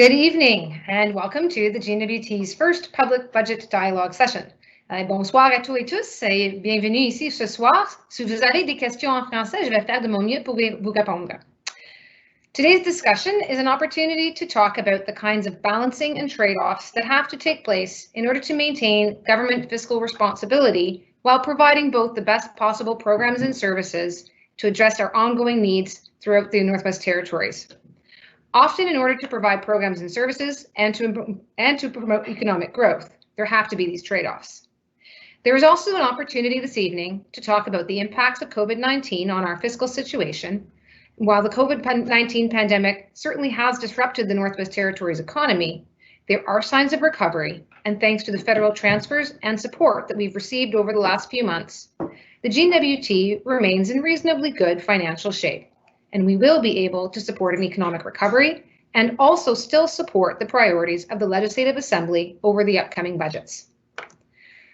Good evening and welcome to the GNWT's first public budget dialogue session. Bonsoir à tous et tous et bienvenue ici ce soir. Si vous avez des questions en français, je vais faire de mon mieux pour vous répondre. Today's discussion is an opportunity to talk about the kinds of balancing and trade-offs that have to take place in order to maintain government fiscal responsibility while providing both the best possible programs and services to address our ongoing needs throughout the Northwest Territories. Often, in order to provide programs and services and to promote economic growth, there have to be these trade-offs. There is also an opportunity this evening to talk about the impacts of COVID-19 on our fiscal situation. While the COVID-19 pandemic certainly has disrupted the Northwest Territories economy, there are signs of recovery, and thanks to the federal transfers and support that we've received over the last few months, the GNWT remains in reasonably good financial shape. And we will be able to support an economic recovery and also still support the priorities of the Legislative Assembly over the upcoming budgets.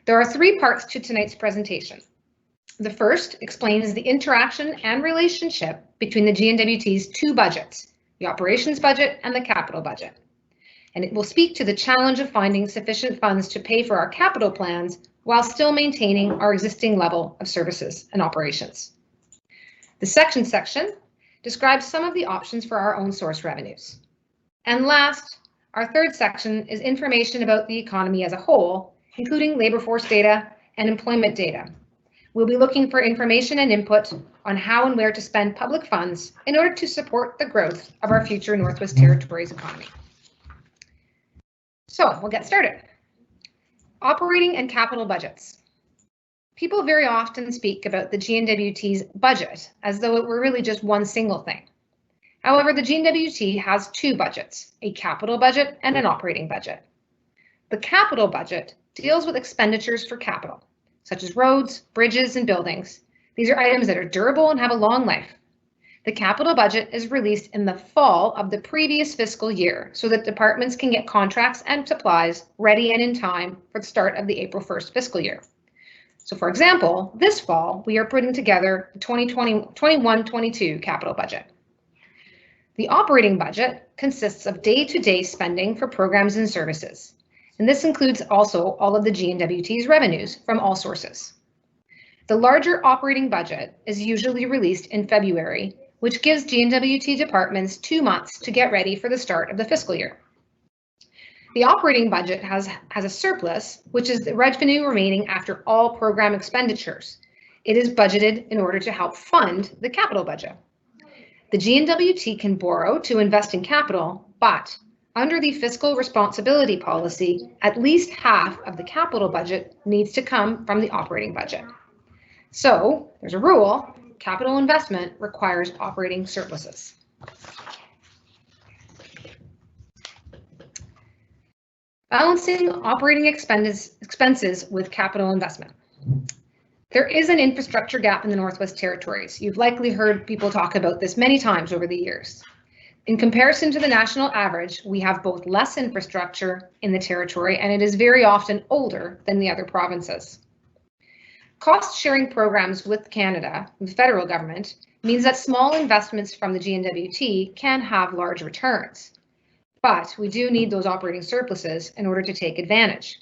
There are three parts to tonight's presentation. The first explains the interaction and relationship between the GNWT's two budgets, the operations budget and the capital budget. And it will speak to the challenge of finding sufficient funds to pay for our capital plans while still maintaining our existing level of services and operations. The section describes some of the options for our own source revenues. And last, our third section is information about the economy as a whole, including labor force data and employment data. We'll be looking for information and input on how and where to spend public funds in order to support the growth of our future Northwest Territories economy. So we'll get started. Operating and capital budgets. People very often speak about the GNWT's budget as though it were really just one single thing. However, the GNWT has two budgets, a capital budget and an operating budget. The capital budget deals with expenditures for capital, such as roads, bridges, and buildings. These are items that are durable and have a long life. The capital budget is released in the fall of the previous fiscal year so that departments can get contracts and supplies ready and in time for the start of the April 1st fiscal year. So for example, this fall, we are putting together the 2021-22 capital budget. The operating budget consists of day-to-day spending for programs and services. And this includes also all of the GNWT's revenues from all sources. The larger operating budget is usually released in February, which gives GNWT departments 2 months to get ready for the start of the fiscal year. The operating budget has a surplus, which is the revenue remaining after all program expenditures. It is budgeted in order to help fund the capital budget. The GNWT can borrow to invest in capital, but under the fiscal responsibility policy, at least half of the capital budget needs to come from the operating budget. So there's a rule, capital investment requires operating surpluses. Balancing operating expenses with capital investment. There is an infrastructure gap in the Northwest Territories. You've likely heard people talk about this many times over the years. In comparison to the national average, we have both less infrastructure in the territory and it is very often older than the other provinces. Cost-sharing programs with Canada, the federal government, means that small investments from the GNWT can have large returns. But we do need those operating surpluses in order to take advantage.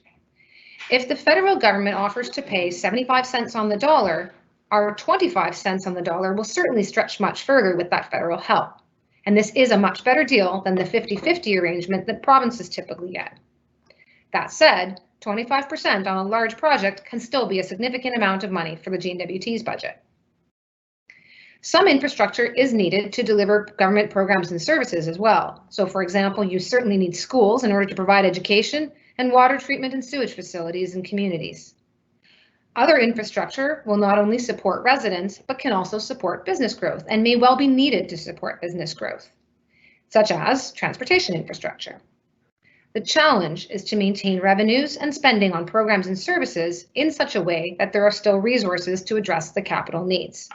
If the federal government offers to pay 75 cents on the dollar, our 25 cents on the dollar will certainly stretch much further with that federal help. And this is a much better deal than the 50-50 arrangement that provinces typically get. That said, 25% on a large project can still be a significant amount of money for the GNWT's budget. Some infrastructure is needed to deliver government programs and services as well. So for example, you certainly need schools in order to provide education and water treatment and sewage facilities in communities. Other infrastructure will not only support residents, but can also support business growth and may well be needed to support business growth, such as transportation infrastructure. The challenge is to maintain revenues and spending on programs and services in such a way that there are still resources to address the capital needs.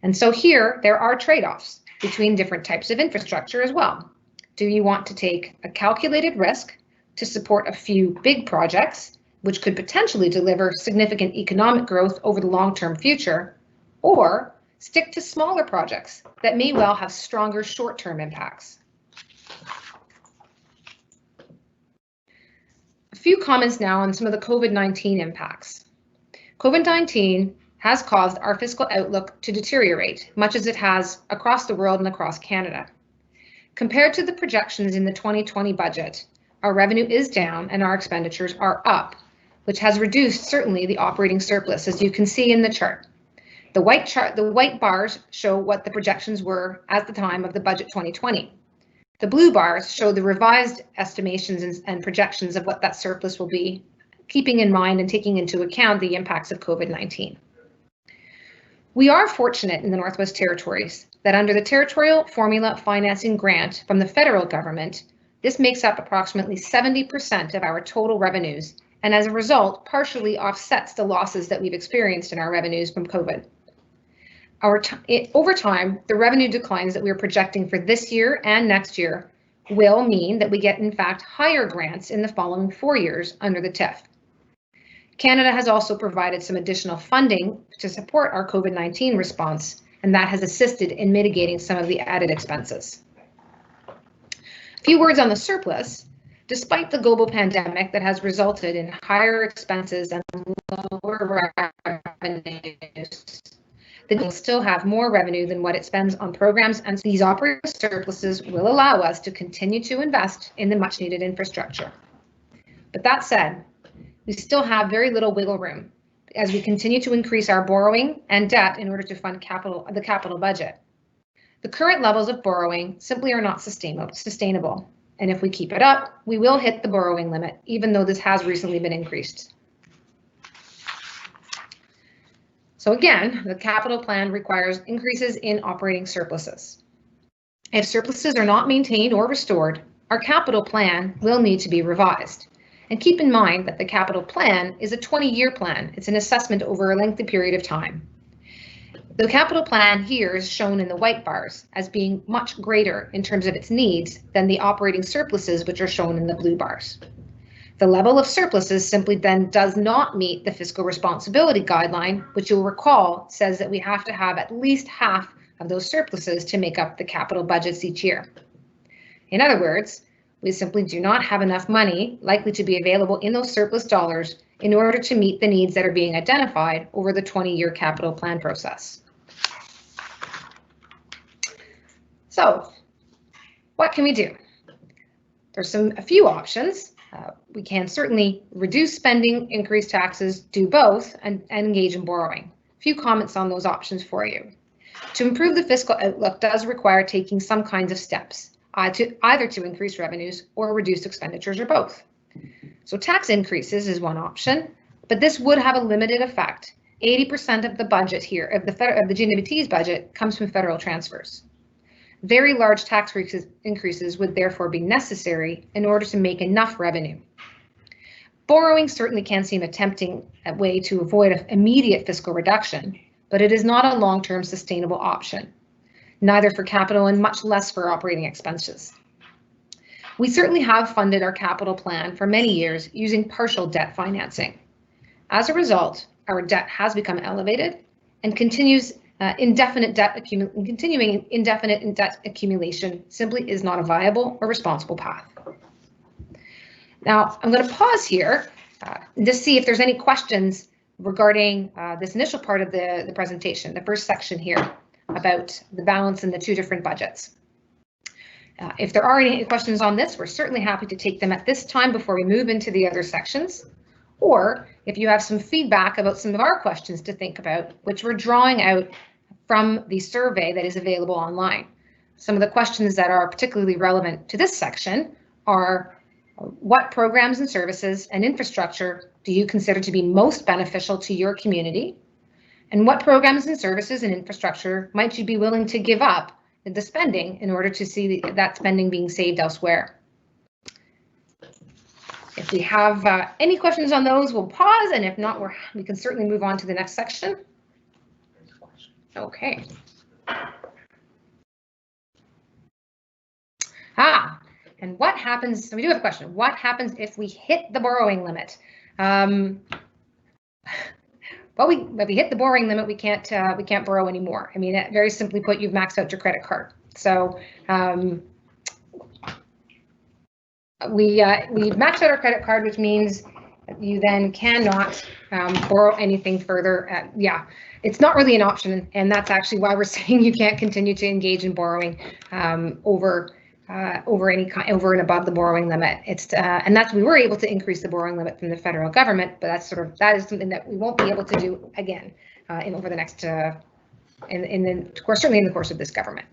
And so here, there are trade-offs between different types of infrastructure as well. Do you want to take a calculated risk to support a few big projects, which could potentially deliver significant economic growth over the long-term future, or stick to smaller projects that may well have stronger short-term impacts? few comments now on some of the COVID-19 impacts. COVID-19 has caused our fiscal outlook to deteriorate, much as it has across the world and across Canada. Compared to the projections in the 2020 budget, our revenue is down and our expenditures are up, which has reduced certainly the operating surplus, as you can see in the chart. The white bars show what the projections were at the time of the budget 2020. The blue bars show the revised estimations and projections of what that surplus will be, keeping in mind and taking into account the impacts of COVID-19. We are fortunate in the Northwest Territories that under the Territorial Formula Financing Grant from the federal government, this makes up approximately 70% of our total revenues, and as a result, partially offsets the losses that we've experienced in our revenues from COVID. Over time, the revenue declines that we're projecting for this year and next year will mean that we get, in fact, higher grants in the following 4 years under the TIF. Canada has also provided some additional funding to support our COVID-19 response, and that has assisted in mitigating some of the added expenses. A few words on the surplus. Despite the global pandemic that has resulted in higher expenses and lower revenues, it will still have more revenue than what it spends on programs, and these operating surpluses will allow us to continue to invest in the much needed infrastructure. But that said, we still have very little wiggle room as we continue to increase our borrowing and debt in order to fund the capital budget. The current levels of borrowing simply are not sustainable, and if we keep it up, we will hit the borrowing limit, even though this has recently been increased. So again, the capital plan requires increases in operating surpluses. If surpluses are not maintained or restored, our capital plan will need to be revised. And keep in mind that the capital plan is a 20-year plan. It's an assessment over a lengthy period of time. The capital plan here is shown in the white bars as being much greater in terms of its needs than the operating surpluses, which are shown in the blue bars. The level of surpluses simply then does not meet the fiscal responsibility guideline, which you'll recall says that we have to have at least half of those surpluses to make up the capital budgets each year. In other words, we simply do not have enough money likely to be available in those surplus dollars in order to meet the needs that are being identified over the 20-year capital plan process. So, what can we do? There's a few options. We can certainly reduce spending, increase taxes, do both, and engage in borrowing. A few comments on those options for you. To improve the fiscal outlook does require taking some kinds of steps, either to increase revenues or reduce expenditures or both. So tax increases is one option, but this would have a limited effect. 80% of the budget here, of the GNWT's budget, comes from federal transfers. Very large tax increases would therefore be necessary in order to make enough revenue. Borrowing certainly can seem a tempting way to avoid an immediate fiscal reduction, but it is not a long-term sustainable option, neither for capital and much less for operating expenses. We certainly have funded our capital plan for many years using partial debt financing. As a result, our debt has become elevated and continuing indefinite debt accumulation simply is not a viable or responsible path. Now, I'm going to pause here and just see if there's any questions regarding this initial part of the presentation, the first section here about the balance in the two different budgets. If there are any questions on this, we're certainly happy to take them at this time before we move into the other sections. Or if you have some feedback about some of our questions to think about, which we're drawing out from the survey that is available online. Some of the questions that are particularly relevant to this section are, what programs and services and infrastructure do you consider to be most beneficial to your community? And what programs and services and infrastructure might you be willing to give up the spending in order to see that spending being saved elsewhere? If we have any questions on those, we'll pause, and if not, we can certainly move on to the next section. Okay. And what happens, so we do have a question. What happens if we hit the borrowing limit? Well, if we hit the borrowing limit, we can't borrow anymore. I mean, very simply put, you've maxed out your credit card. So we maxed out our credit card, which means you then cannot borrow anything further. Yeah, it's not really an option, and that's actually why we're saying you can't continue to engage in borrowing over and above the borrowing limit. And that's we were able to increase the borrowing limit from the federal government, but that is something that we won't be able to do again over the next certainly in the course of this government.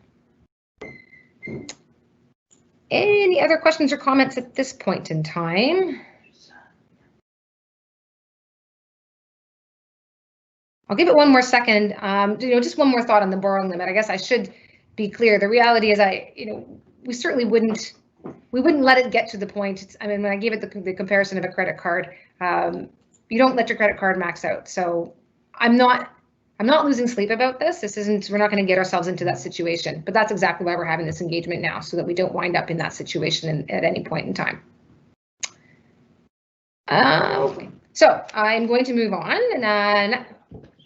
Any other questions or comments at this point in time? I'll give it one more second. Just one more thought on the borrowing limit. I guess I should be clear. The reality is, we certainly wouldn't let it get to the point. I mean, when I gave it the comparison of a credit card, you don't let your credit card max out. So I'm not losing sleep about this. We're not going to get ourselves into that situation, but that's exactly why we're having this engagement now, so that we don't wind up in that situation at any point in time. Okay, so I'm going to move on, and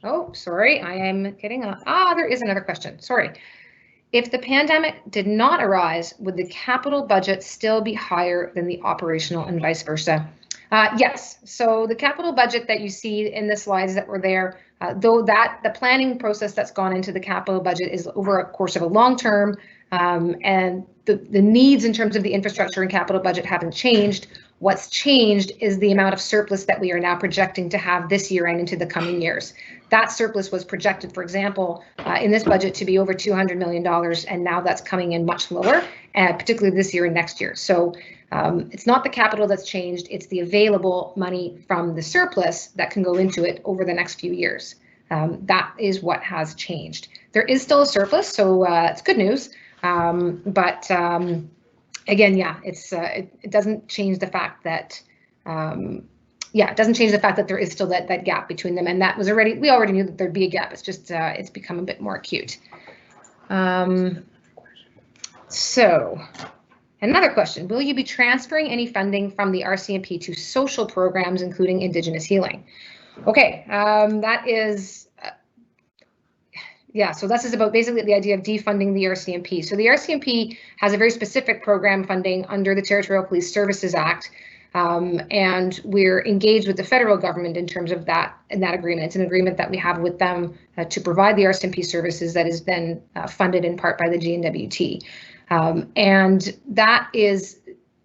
oh, sorry, I am getting there is another question. Sorry. If the pandemic did not arise, would the capital budget still be higher than the operational and vice versa? Yes. So the capital budget that you see in the slides that were there, though the planning process that's gone into the capital budget is over a course of a long term, and the needs in terms of the infrastructure and capital budget haven't changed. What's changed is the amount of surplus that we are now projecting to have this year and into the coming years. That surplus was projected, for example, in this budget to be over $200 million, and now that's coming in much lower, particularly this year and next year. So it's not the capital that's changed, it's the available money from the surplus that can go into it over the next few years. That is what has changed. There is still a surplus, so it's good news, but again, yeah, it doesn't change the fact that it doesn't change the fact that there is still that gap between them, and that was we already knew that there'd be a gap. It's just it's become a bit more acute. So another question: will you be transferring any funding from the RCMP to social programs, including Indigenous healing? Okay, that is. Yeah, so this is about basically the idea of defunding the RCMP. So the RCMP has a very specific program funding under the Territorial Police Services Act, and we're engaged with the federal government in terms of that agreement. It's an agreement that we have with them to provide the RCMP services that is then funded in part by the GNWT. And that is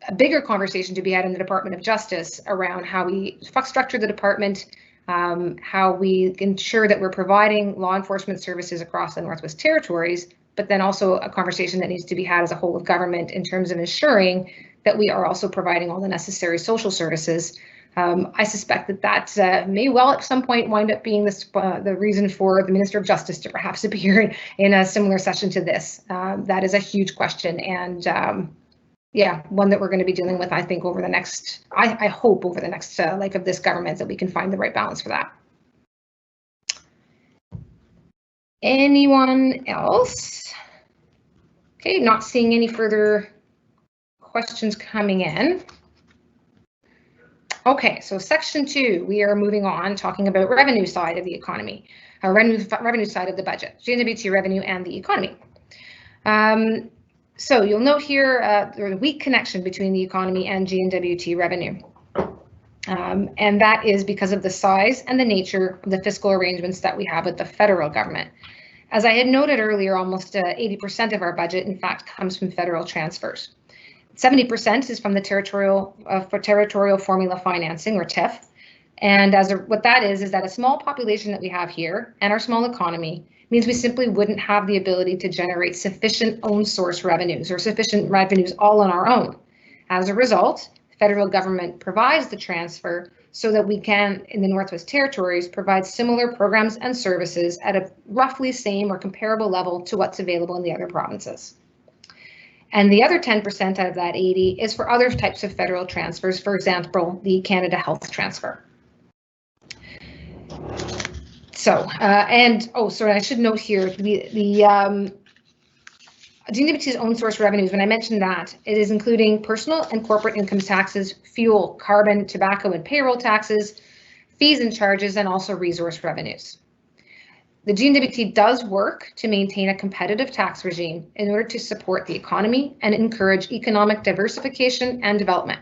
a bigger conversation to be had in the Department of Justice around how we structure the department, how we ensure that we're providing law enforcement services across the Northwest Territories, but then also a conversation that needs to be had as a whole of government in terms of ensuring that we are also providing all the necessary social services. I suspect that may well at some point wind up being the reason for the Minister of Justice to perhaps appear in a similar session to this. That is a huge question, and yeah, one that we're going to be dealing with, I think, over the next, I hope over the next life of this government, that we can find the right balance for that. Anyone else? Okay, not seeing any further questions coming in. Okay, so section 2, we are moving on, talking about revenue side of the economy, revenue side of the budget, GNWT revenue and the economy. So you'll note here there's a weak connection between the economy and GNWT revenue. And that is because of the size and the nature of the fiscal arrangements that we have with the federal government. As I had noted earlier, almost 80% of our budget, in fact, comes from federal transfers. 70% is from the territorial formula financing, or TIF. And what that is that a small population that we have here and our small economy means we simply wouldn't have the ability to generate sufficient own source revenues or sufficient revenues all on our own. As a result, the federal government provides the transfer so that we can, in the Northwest Territories, provide similar programs and services at a roughly same or comparable level to what's available in the other provinces. And the other 10% out of that 80 is for other types of federal transfers, for example, the Canada Health Transfer. So, sorry, I should note here, the GNWT's own source revenues, when I mentioned that, it is including personal and corporate income taxes, fuel, carbon, tobacco, and payroll taxes, fees and charges, and also resource revenues. The GNWT does work to maintain a competitive tax regime in order to support the economy and encourage economic diversification and development.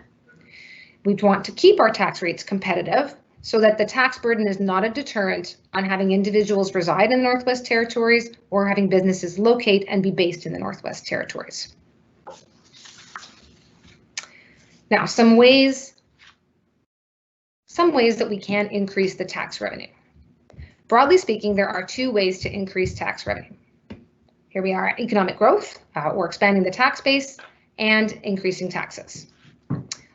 We want to keep our tax rates competitive so that the tax burden is not a deterrent on having individuals reside in the Northwest Territories or having businesses locate and be based in the Northwest Territories. Now, some ways that we can increase the tax revenue. Broadly speaking, there are two ways to increase tax revenue. Here we are, economic growth, or expanding the tax base, and increasing taxes.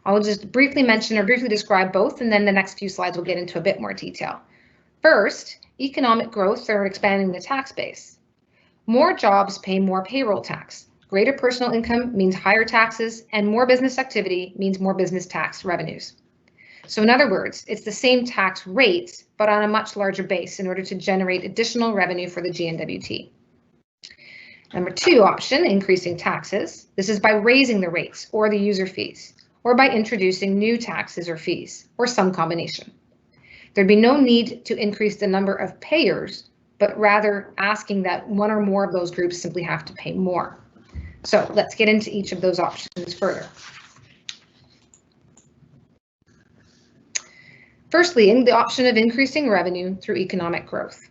I'll just briefly mention or briefly describe both, and then the next few slides will get into a bit more detail. First, economic growth or expanding the tax base. More jobs pay more payroll tax. Greater personal income means higher taxes, and more business activity means more business tax revenues. So in other words, it's the same tax rates, but on a much larger base in order to generate additional revenue for the GNWT. Number two option, increasing taxes. This is by raising the rates or the user fees, or by introducing new taxes or fees, or some combination. There'd be no need to increase the number of payers, but rather asking that one or more of those groups simply have to pay more. So let's get into each of those options further. Firstly, in the option of increasing revenue through economic growth.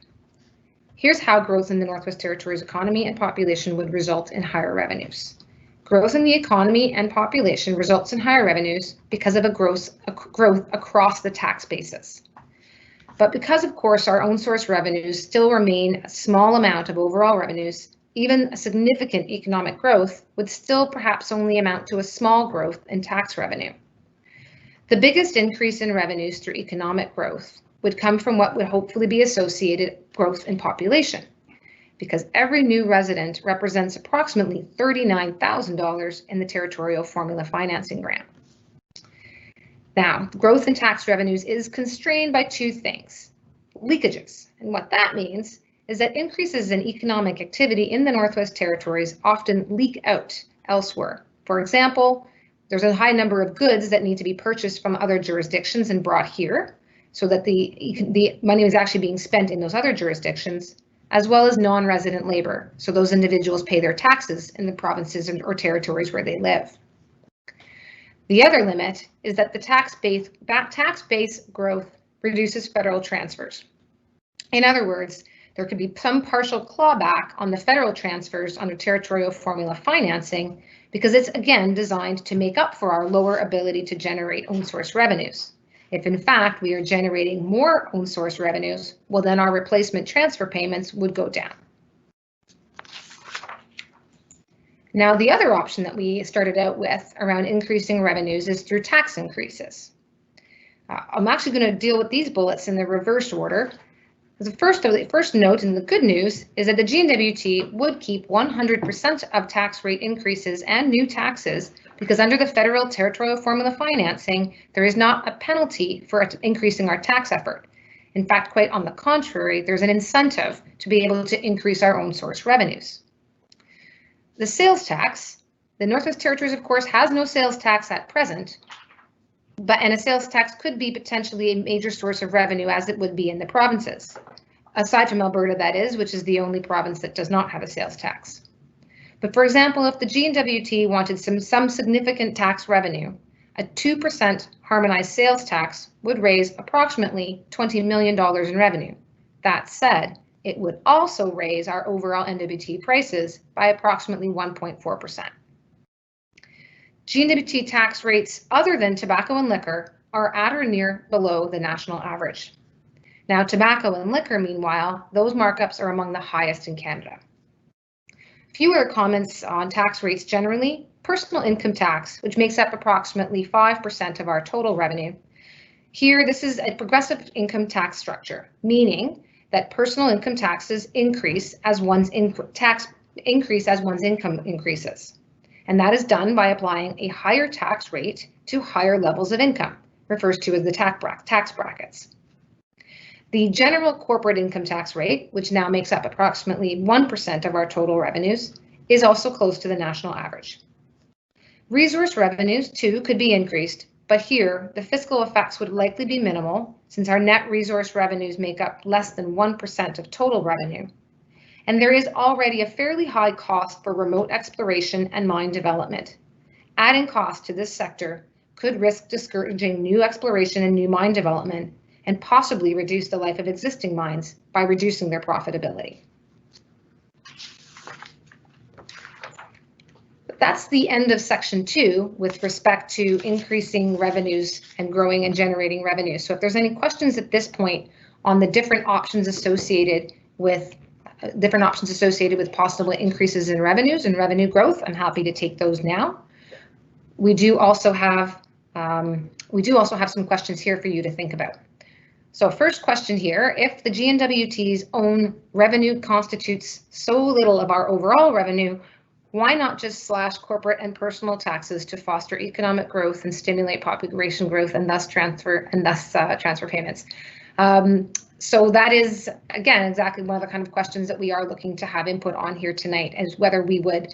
Here's how growth in the Northwest Territories economy and population would result in higher revenues. Growth in the economy and population results in higher revenues because of a growth across the tax basis. But because, of course, our own source revenues still remain a small amount of overall revenues, even a significant economic growth would still perhaps only amount to a small growth in tax revenue. The biggest increase in revenues through economic growth would come from what would hopefully be associated growth in population, because every new resident represents approximately $39,000 in the territorial formula financing grant. Now, growth in tax revenues is constrained by two things: leakages. And what that means is that increases in economic activity in the Northwest Territories often leak out elsewhere. For example, there's a high number of goods that need to be purchased from other jurisdictions and brought here, so that the money is actually being spent in those other jurisdictions, as well as non-resident labor, so those individuals pay their taxes in the provinces or territories where they live. The other limit is that the tax base growth reduces federal transfers. In other words, there could be some partial clawback on the federal transfers under territorial formula financing, because it's again designed to make up for our lower ability to generate own source revenues. If in fact we are generating more own source revenues, well then our replacement transfer payments would go down. Now the other option that we started out with around increasing revenues is through tax increases. I'm actually going to deal with these bullets in the reverse order. The first note, and the good news, is that the GNWT would keep 100% of tax rate increases and new taxes, because under the federal territorial formula financing, there is not a penalty for increasing our tax effort. In fact, quite on the contrary, there's an incentive to be able to increase our own source revenues. The sales tax, the Northwest Territories, of course, has no sales tax at present, and a sales tax could be potentially a major source of revenue, as it would be in the provinces, aside from Alberta, that is, which is the only province that does not have a sales tax. But for example, if the GNWT wanted some significant tax revenue, a 2% harmonized sales tax would raise approximately $20 million in revenue. That said, it would also raise our overall NWT prices by approximately 1.4%. GNWT tax rates other than tobacco and liquor are at or near below the national average. Now, tobacco and liquor, meanwhile, those markups are among the highest in Canada. Fewer comments on tax rates generally. Personal income tax, which makes up approximately 5% of our total revenue. Here, this is a progressive income tax structure, meaning that personal income taxes increase as one's income increases. And that is done by applying a higher tax rate to higher levels of income, refers to as the tax brackets. The general corporate income tax rate, which now makes up approximately 1% of our total revenues, is also close to the national average. Resource revenues, too, could be increased, But here, the fiscal effects would likely be minimal since our net resource revenues make up less than 1% of total revenue. And there is already a fairly high cost for remote exploration and mine development. Adding cost to this sector could risk discouraging new exploration and new mine development and possibly reduce the life of existing mines by reducing their profitability. But that's the end of section 2 with respect to increasing revenues and growing and generating revenue. So if there's any questions at this point on the different options associated with possible increases in revenues and revenue growth, I'm happy to take those now. We do also have some questions here for you to think about. So first question here, if the GNWT's own revenue constitutes so little of our overall revenue, why not just slash corporate and personal taxes to foster economic growth and stimulate population growth and thus transfer payments? So that is, again, exactly one of the kind of questions that we are looking to have input on here tonight, is whether we would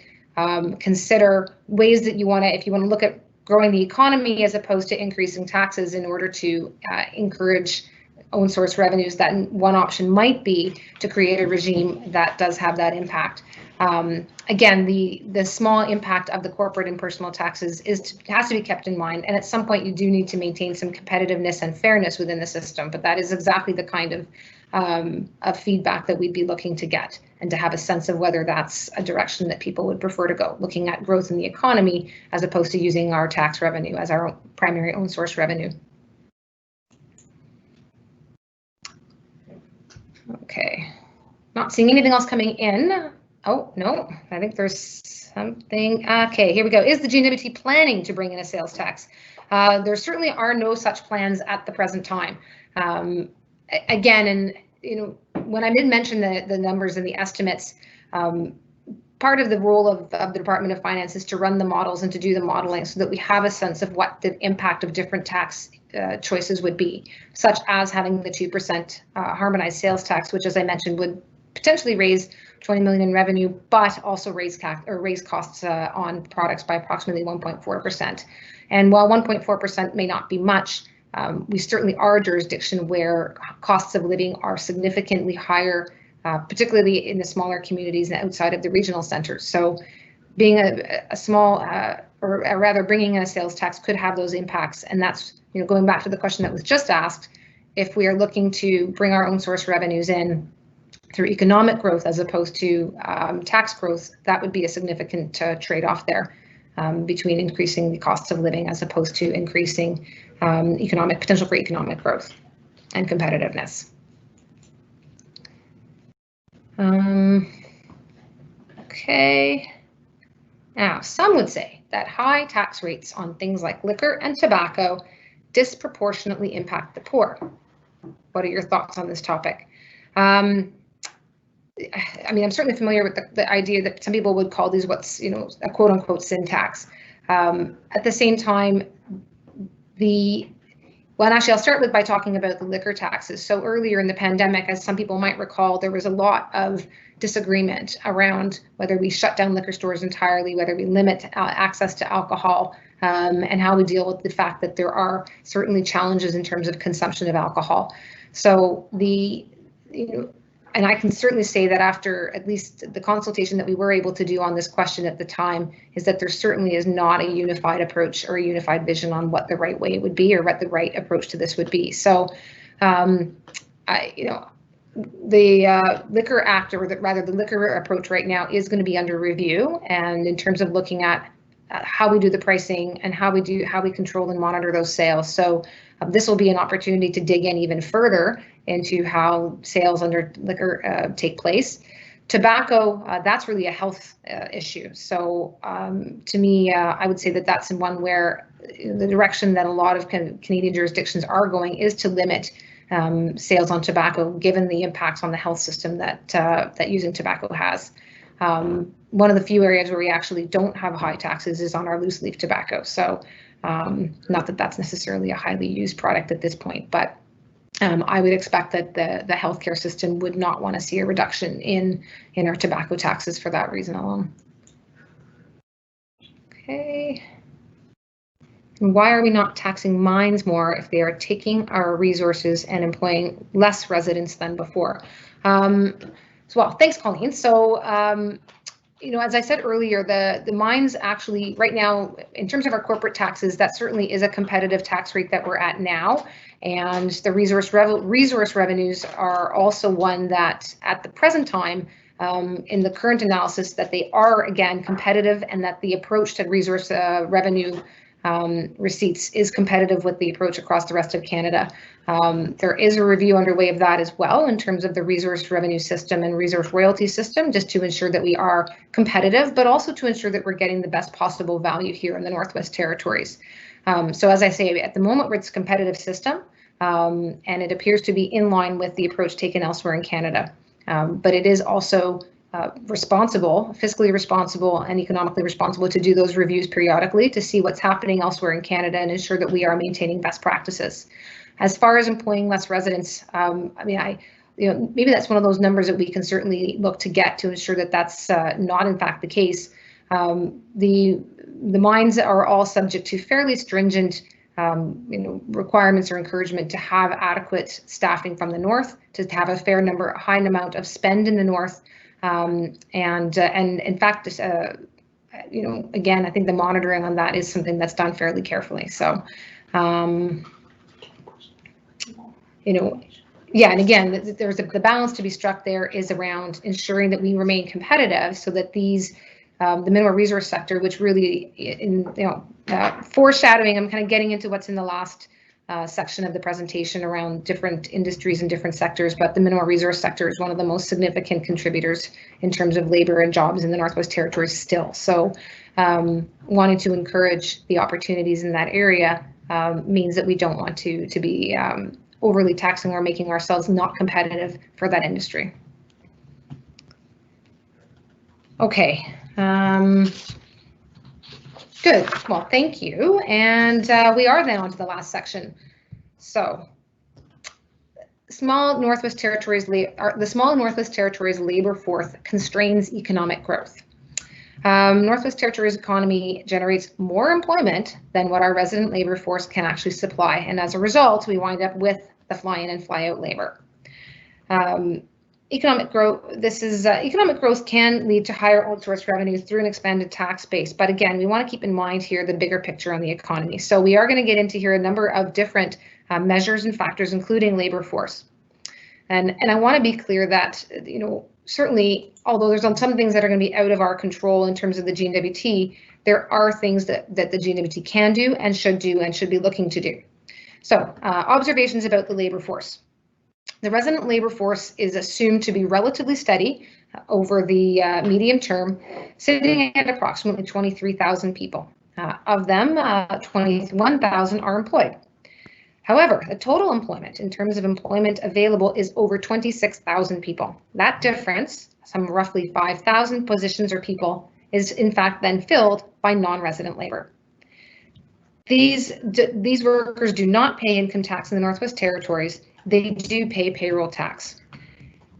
consider ways that if you want to look at growing the economy as opposed to increasing taxes in order to encourage own source revenues, that one option might be to create a regime that does have that impact. Again, the small impact of the corporate and personal taxes has to be kept in mind, and at some point you do need to maintain some competitiveness and fairness within the system, but that is exactly the kind of feedback that we'd be looking to get, and to have a sense of whether that's a direction that people would prefer to go, looking at growth in the economy as opposed to using our tax revenue as our primary own source revenue. Okay, not seeing anything else coming in. Oh, no, I think there's something. Okay, here we go. Is the GNWT planning to bring in a sales tax? There certainly are no such plans at the present time. Again, and when I did mention the numbers and the estimates, part of the role of the Department of Finance is to run the models and to do the modeling so that we have a sense of what the impact of different tax choices would be, such as having the 2% harmonized sales tax, which, as I mentioned, would potentially raise 20 million in revenue, but also raise costs on products by approximately 1.4%. And while 1.4% may not be much, we certainly are a jurisdiction where costs of living are significantly higher, particularly in the smaller communities and outside of the regional centers. So being a small, or rather bringing in a sales tax could have those impacts. And that's, going back to the question that was just asked, if we are looking to bring our own source revenues in through economic growth as opposed to tax growth, that would be a significant trade-off there between increasing the costs of living as opposed to increasing potential for economic growth and competitiveness. Okay. Now, some would say that high tax rates on things like liquor and tobacco disproportionately impact the poor. What are your thoughts on this topic? I mean, I'm certainly familiar with the idea that some people would call these a quote unquote sin tax. At the same time, I'll start by talking about the liquor taxes. So earlier in the pandemic, as some people might recall, there was a lot of disagreement around whether we shut down liquor stores entirely, whether we limit access to alcohol, and how we deal with the fact that there are certainly challenges in terms of consumption of alcohol. So and I can certainly say that after at least the consultation that we were able to do on this question at the time, is that there certainly is not a unified approach or a unified vision on what the right way would be or what the right approach to this would be. So, the Liquor Act, or rather the liquor approach right now, is going to be under review. And in terms of looking at how we do the pricing and how we control and monitor those sales. So this will be an opportunity to dig in even further into how sales under liquor take place. Tobacco, that's really a health issue. So to me, I would say that that's one where the direction that a lot of Canadian jurisdictions are going is to limit sales on tobacco, given the impacts on the health system that using tobacco has. One of the few areas where we actually don't have high taxes is on our loose leaf tobacco. So not that that's necessarily a highly used product at this point, but I would expect that the healthcare system would not want to see a reduction in our tobacco taxes for that reason alone. Okay. Why are we not taxing mines more if they are taking our resources and employing less residents than before? Well, thanks, Colleen. So, as I said earlier, the mines actually right now, in terms of our corporate taxes, that certainly is a competitive tax rate that we're at now. And the resource revenues are also one that at the present time, in the current analysis, that they are again competitive, and that the approach to resource revenue receipts is competitive with the approach across the rest of Canada. There is a review underway of that as well in terms of the resource revenue system and resource royalty system, just to ensure that we are competitive, but also to ensure that we're getting the best possible value here in the Northwest Territories. So as I say, at the moment, it's a competitive system, and it appears to be in line with the approach taken elsewhere in Canada. But it is also responsible, fiscally responsible and economically responsible to do those reviews periodically to see what's happening elsewhere in Canada and ensure that we are maintaining best practices. As far as employing less residents, maybe that's one of those numbers that we can certainly look to get to ensure that that's not in fact the case. The mines are all subject to fairly stringent requirements or encouragement to have adequate staffing from the north, to have a high amount of spend in the north. And in fact, again, I think the monitoring on that is something that's done fairly carefully. So, yeah, and again, there's the balance to be struck there is around ensuring that we remain competitive, so that these the mineral resource sector, which really, foreshadowing, I'm kind of getting into what's in the last section of the presentation around different industries and different sectors, but the mineral resource sector is one of the most significant contributors in terms of labor and jobs in the Northwest Territories still. So wanting to encourage the opportunities in that area means that we don't want to be overly taxing or making ourselves not competitive for that industry. Okay. Good. Well, thank you. And we are then on to the last section. So, the small Northwest Territories labor force constrains economic growth. Northwest Territories economy generates more employment than what our resident labor force can actually supply, and as a result, we wind up with the fly-in and fly-out labor. Economic growth can lead to higher outsourced revenues through an expanded tax base. But again, we want to keep in mind here the bigger picture on the economy. So we are going to get into here a number of different measures and factors, including labor force. And I want to be clear that, certainly, although there's some things that are going to be out of our control in terms of the GNWT, there are things that the GNWT can do and should be looking to do. So observations about the labor force. The resident labor force is assumed to be relatively steady over the medium term, sitting at approximately 23,000 people. Of them, 21,000 are employed. However, the total employment in terms of employment available is over 26,000 people. That difference, some roughly 5,000 positions or people, is in fact then filled by non-resident labor. These workers do not pay income tax in the Northwest Territories. They do pay payroll tax.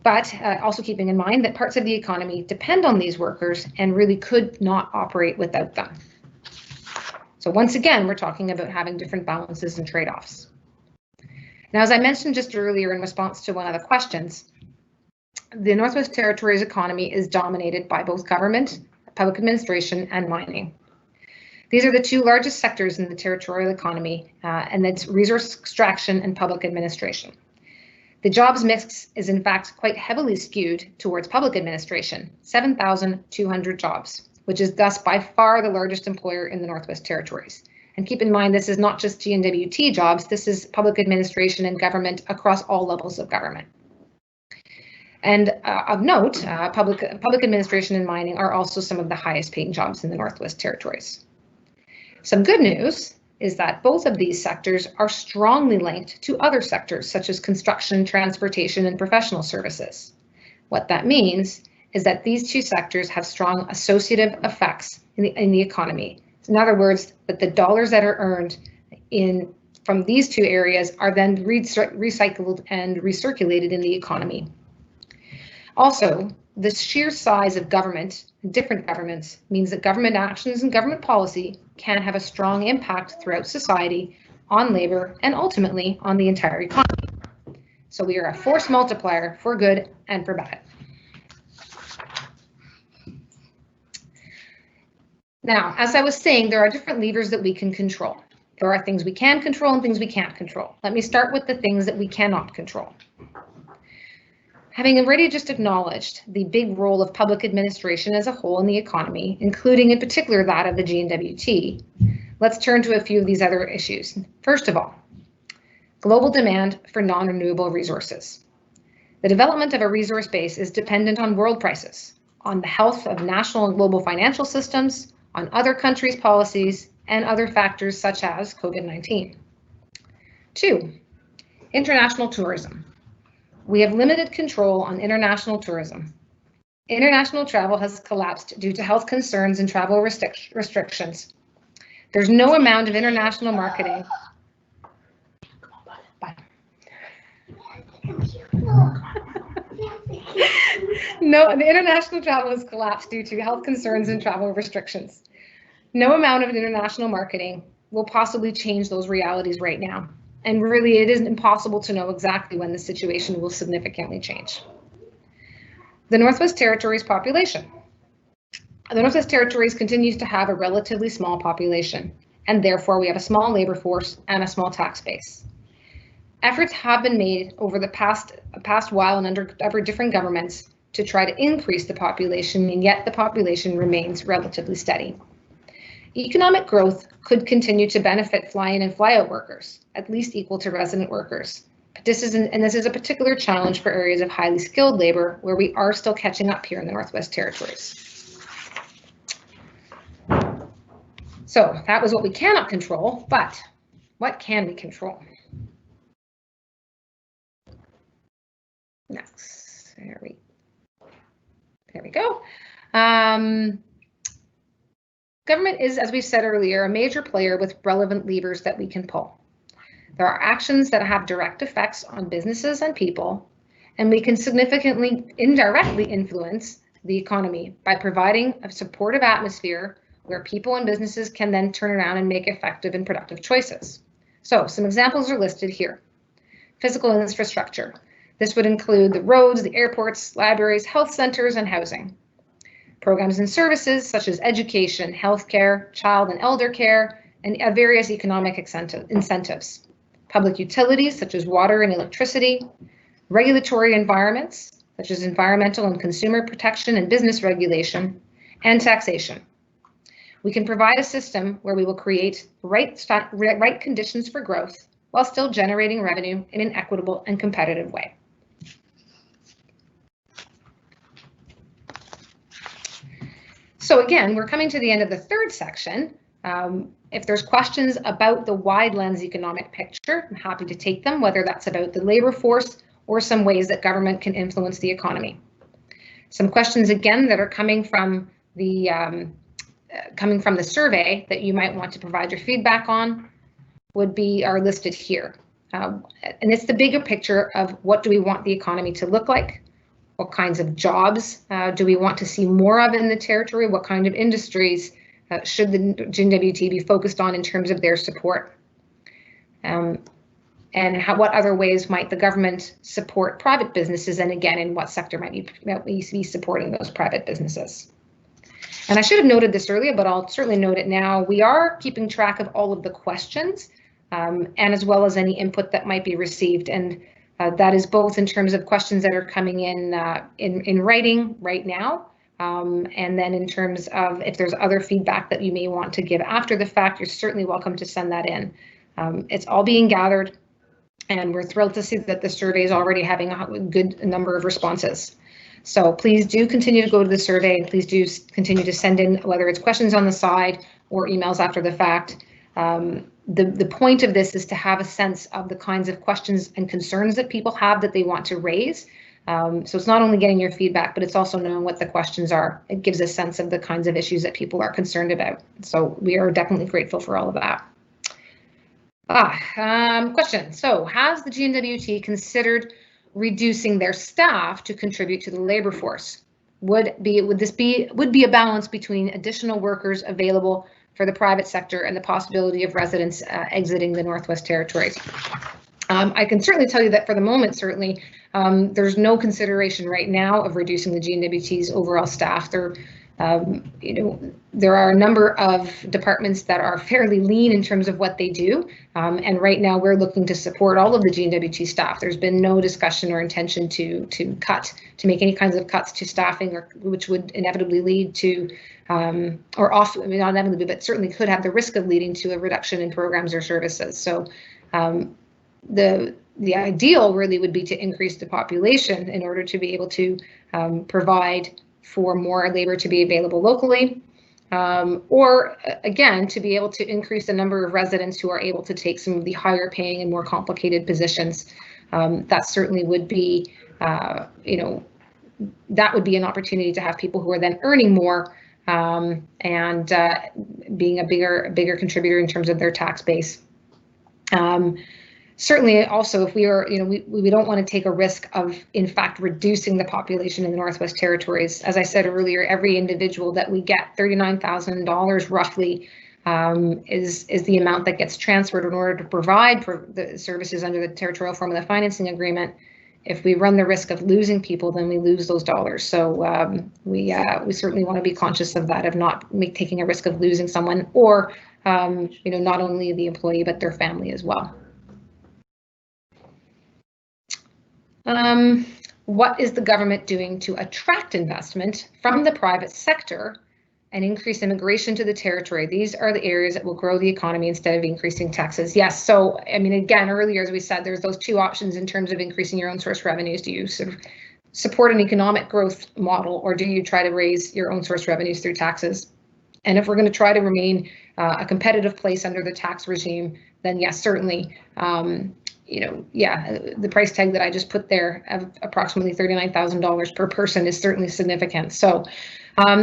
But also keeping in mind that parts of the economy depend on these workers and really could not operate without them. So once again, we're talking about having different balances and trade-offs. Now, as I mentioned just earlier in response to one of the questions, the Northwest Territories economy is dominated by both government, public administration, and mining. These are the two largest sectors in the territorial economy, and that's resource extraction and public administration. The jobs mix is in fact quite heavily skewed towards public administration, 7,200 jobs, which is thus by far the largest employer in the Northwest Territories. And keep in mind, this is not just GNWT jobs, this is public administration and government across all levels of government. And of note, public administration and mining are also some of the highest paying jobs in the Northwest Territories. Some good news is that both of these sectors are strongly linked to other sectors such as construction, transportation, and professional services. What that means is that these two sectors have strong associative effects in the economy. In other words, that the dollars that are earned from these two areas are then recycled and recirculated in the economy. Also, the sheer size of government, different governments, means that government actions and government policy can have a strong impact throughout society, on labor, and ultimately on the entire economy. So we are a force multiplier for good and for bad. Now, as I was saying, there are different levers that we can control. There are things we can control and things we can't control. Let me start with the things that we cannot control. Having already just acknowledged the big role of public administration as a whole in the economy, including in particular that of the GNWT, let's turn to a few of these other issues. First of all, global demand for non-renewable resources. The development of a resource base is dependent on world prices, on the health of national and global financial systems, on other countries' policies, and other factors such as COVID-19. 2, international tourism. We have limited control on international tourism. International travel has collapsed due to health concerns and travel restrictions. There's no amount of international marketing. Bye. No, the international travel has collapsed due to health concerns and travel restrictions. No amount of international marketing will possibly change those realities right now. And really, it is impossible to know exactly when the situation will significantly change. The Northwest Territories population. The Northwest Territories continues to have a relatively small population, and therefore we have a small labor force and a small tax base. Efforts have been made over the past while and under different governments to try to increase the population, and yet the population remains relatively steady. Economic growth could continue to benefit fly-in and fly-out workers, at least equal to resident workers. But this is a particular challenge for areas of highly skilled labor where we are still catching up here in the Northwest Territories. So that was what we cannot control, but what can we control? Next, there we go. Government is, as we said earlier, a major player with relevant levers that we can pull. There are actions that have direct effects on businesses and people, and we can significantly indirectly influence the economy by providing a supportive atmosphere where people and businesses can then turn around and make effective and productive choices. So some examples are listed here. Physical infrastructure. This would include the roads, the airports, libraries, health centers, and housing. Programs and services such as education, healthcare, child and elder care, and various economic incentives. Public utilities such as water and electricity. Regulatory environments such as environmental and consumer protection and business regulation, and taxation. We can provide a system where we will create right conditions for growth while still generating revenue in an equitable and competitive way. So again, we're coming to the end of the third section. If there's questions about the wide lens economic picture, I'm happy to take them, whether that's about the labor force or some ways that government can influence the economy. Some questions again that are coming from the survey that you might want to provide your feedback on are listed here. And it's the bigger picture of what do we want the economy to look like? What kinds of jobs do we want to see more of in the territory? What kind of industries should the GNWT be focused on in terms of their support? And what other ways might the government support private businesses? And again, in what sector might we be supporting those private businesses? And I should have noted this earlier, but I'll certainly note it now. We are keeping track of all of the questions and as well as any input that might be received. And that is both in terms of questions that are coming in writing right now, and then in terms of if there's other feedback that you may want to give after the fact, you're certainly welcome to send that in. It's all being gathered, and we're thrilled to see that the survey is already having a good number of responses. So please do continue to go to the survey, and please do continue to send in whether it's questions on the side or emails after the fact. The point of this is to have a sense of the kinds of questions and concerns that people have that they want to raise. So it's not only getting your feedback, but it's also knowing what the questions are. It gives a sense of the kinds of issues that people are concerned about. So we are definitely grateful for all of that. Question. So has the GNWT considered reducing their staff to contribute to the labor force? would be a balance between additional workers available for the private sector and the possibility of residents exiting the Northwest Territories. I can certainly tell you that for the moment, certainly, there's no consideration right now of reducing the GNWT's overall staff. There are a number of departments that are fairly lean in terms of what they do, and right now we're looking to support all of the GNWT staff. There's been no discussion or intention to make any kinds of cuts to staffing, which would inevitably lead to, not inevitably, but certainly could have the risk of leading to a reduction in programs or services. So the ideal really would be to increase the population in order to be able to provide for more labor to be available locally, or again, to be able to increase the number of residents who are able to take some of the higher paying and more complicated positions. That certainly would be, that would be an opportunity to have people who are then earning more and being a bigger contributor in terms of their tax base. Certainly, also, if we are, we don't want to take a risk of, in fact, reducing the population in the Northwest Territories. As I said earlier, every individual that we get, $39,000 roughly, is the amount that gets transferred in order to provide the services under the Territorial Formula Financing Agreement. If we run the risk of losing people, then we lose those dollars. So we certainly want to be conscious of that, of not taking a risk of losing someone, or not only the employee but their family as well. What is the government doing to attract investment from the private sector and increase immigration to the territory? These are the areas that will grow the economy instead of increasing taxes. Yes, so I mean, again, earlier, as we said, there's those two options in terms of increasing your own source revenues. Do you sort of support an economic growth model, or do you try to raise your own source revenues through taxes? And if we're going to try to remain a competitive place under the tax regime, then yes, certainly, the price tag that I just put there of approximately $39,000 per person is certainly significant. So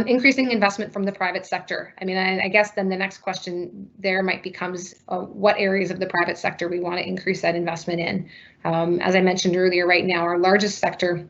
increasing investment from the private sector. I mean, I guess then the next question there might becomes what areas of the private sector we want to increase that investment in. As I mentioned earlier, right now, our largest sector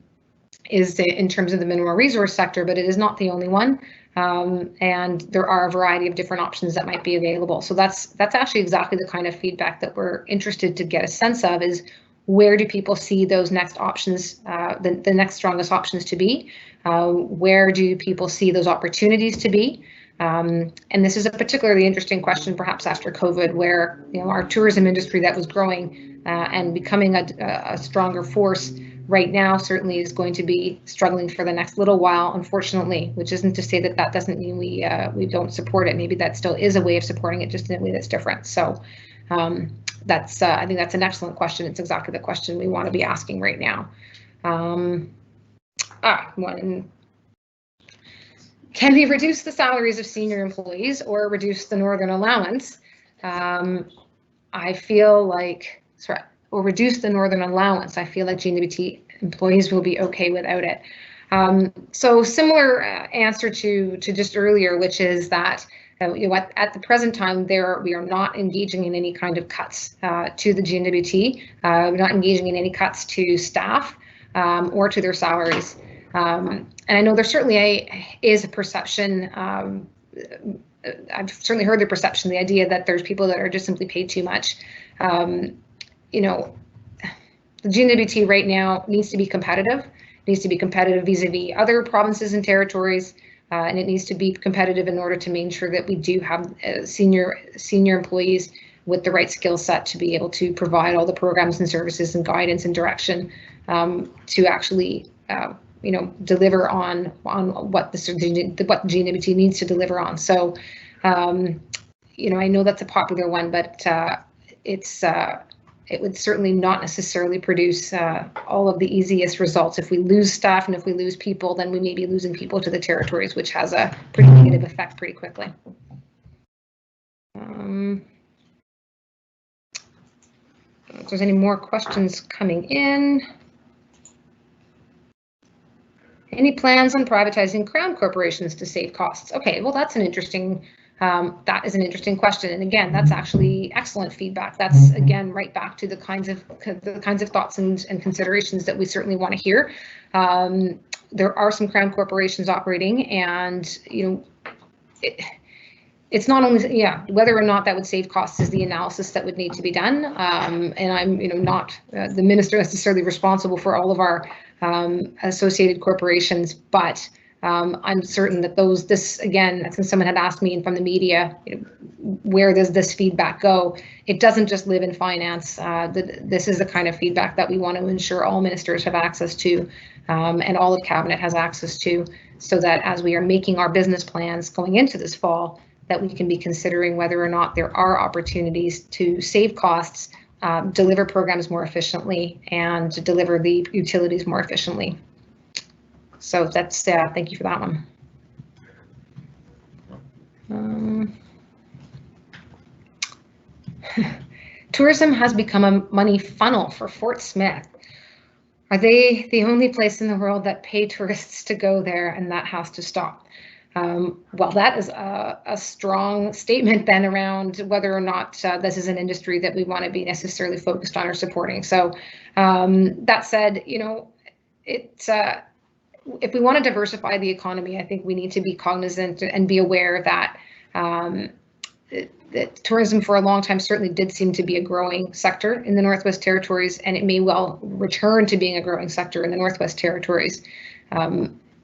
is in terms of the mineral resource sector, but it is not the only one. And there are a variety of different options that might be available. So that's actually exactly the kind of feedback that we're interested to get a sense of, is where do people see those next options, the next strongest options to be? Where do people see those opportunities to be? And this is a particularly interesting question, perhaps after COVID, where our tourism industry that was growing and becoming a stronger force right now certainly is going to be struggling for the next little while, unfortunately, which isn't to say that that doesn't mean we don't support it. Maybe that still is a way of supporting it, just in a way that's different. So I think that's an excellent question. It's exactly the question we want to be asking right now. Can we reduce the salaries of senior employees or reduce the Northern Allowance? I feel like, or reduce the Northern Allowance. I feel like GNWT employees will be okay without it. So similar answer to just earlier, which is that at the present time, we are not engaging in any kind of cuts to the GNWT. We're not engaging in any cuts to staff or to their salaries. And I know there certainly is a perception. I've certainly heard the perception, the idea that there's people that are just simply paid too much. The GNWT right now needs to be competitive. Vis-a-vis other provinces and territories, and it needs to be competitive in order to make sure that we do have senior employees with the right skill set to be able to provide all the programs and services and guidance and direction to actually deliver on what what GNWT needs to deliver on. So I know that's a popular one, but it would certainly not necessarily produce all of the easiest results. If we lose staff and if we lose people, then we may be losing people to the territories, which has a pretty negative effect pretty quickly. If there's any more questions coming in. Any plans on privatizing crown corporations to save costs? Okay, well, that's an interesting That is an interesting question, and again, that's actually excellent feedback. That's again right back to the kinds of thoughts and considerations that we certainly want to hear. There are some crown corporations operating, and it's not only whether or not that would save costs is the analysis that would need to be done. And I'm not the minister necessarily responsible for all of our associated corporations, but I'm certain that this again, since someone had asked me from the media, where does this feedback go? It doesn't just live in finance. This is the kind of feedback that we want to ensure all ministers have access to, and all of cabinet has access to, so that as we are making our business plans going into this fall, that we can be considering whether or not there are opportunities to save costs, deliver programs more efficiently, and deliver the utilities more efficiently. So that's thank you for that one. Tourism has become a money funnel for Fort Smith. Are they the only place in the world that pay tourists to go there, and that has to stop? Well, that is a strong statement then around whether or not this is an industry that we want to be necessarily focused on or supporting. So that said, if we want to diversify the economy, I think we need to be cognizant and be aware that that tourism for a long time certainly did seem to be a growing sector in the Northwest Territories, and it may well return to being a growing sector in the Northwest Territories.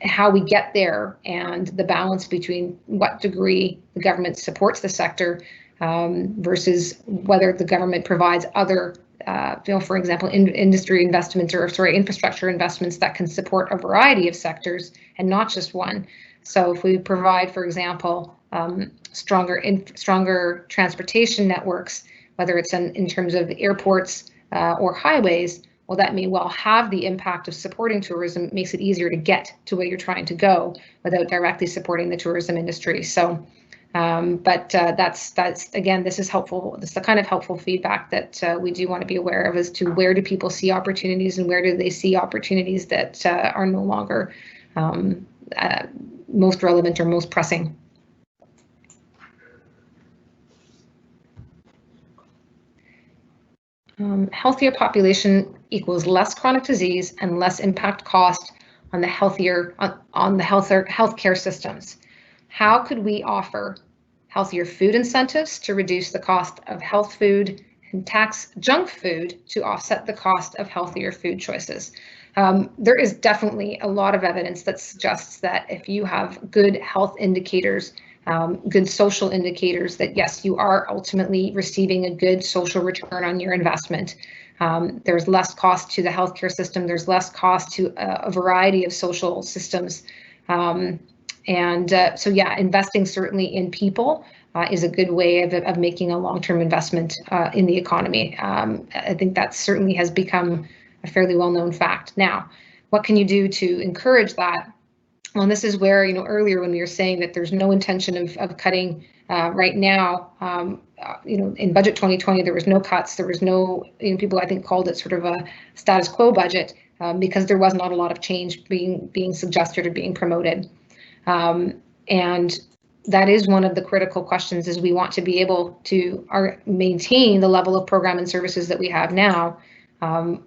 How we get there and the balance between what degree the government supports the sector versus whether the government provides other, for example, industry investments or infrastructure investments that can support a variety of sectors and not just one. So if we provide, for example, stronger transportation networks, whether it's in terms of airports or highways, well, that may well have the impact of supporting tourism. It makes it easier to get to where you're trying to go without directly supporting the tourism industry. So, that's again, this is helpful. This is the kind of helpful feedback that we do want to be aware of as to where do people see opportunities and where do they see opportunities that are no longer most relevant or most pressing. Healthier population equals less chronic disease and less impact cost on the healthcare systems. How could we offer healthier food incentives to reduce the cost of health food and tax junk food to offset the cost of healthier food choices? There is definitely a lot of evidence that suggests that if you have good health indicators, good social indicators, that yes, you are ultimately receiving a good social return on your investment. There's less cost to the healthcare system. There's less cost to a variety of social systems. So yeah, investing certainly in people is a good way of making a long-term investment in the economy. I think that certainly has become a fairly well-known fact. Now, what can you do to encourage that? Well, and this is where, earlier when we were saying that there's no intention of cutting right now, in budget 2020, there was no cuts. There was no, people I think called it sort of a status quo budget because there was not a lot of change being suggested or being promoted. And that is one of the critical questions, is we want to be able to maintain the level of program and services that we have now. And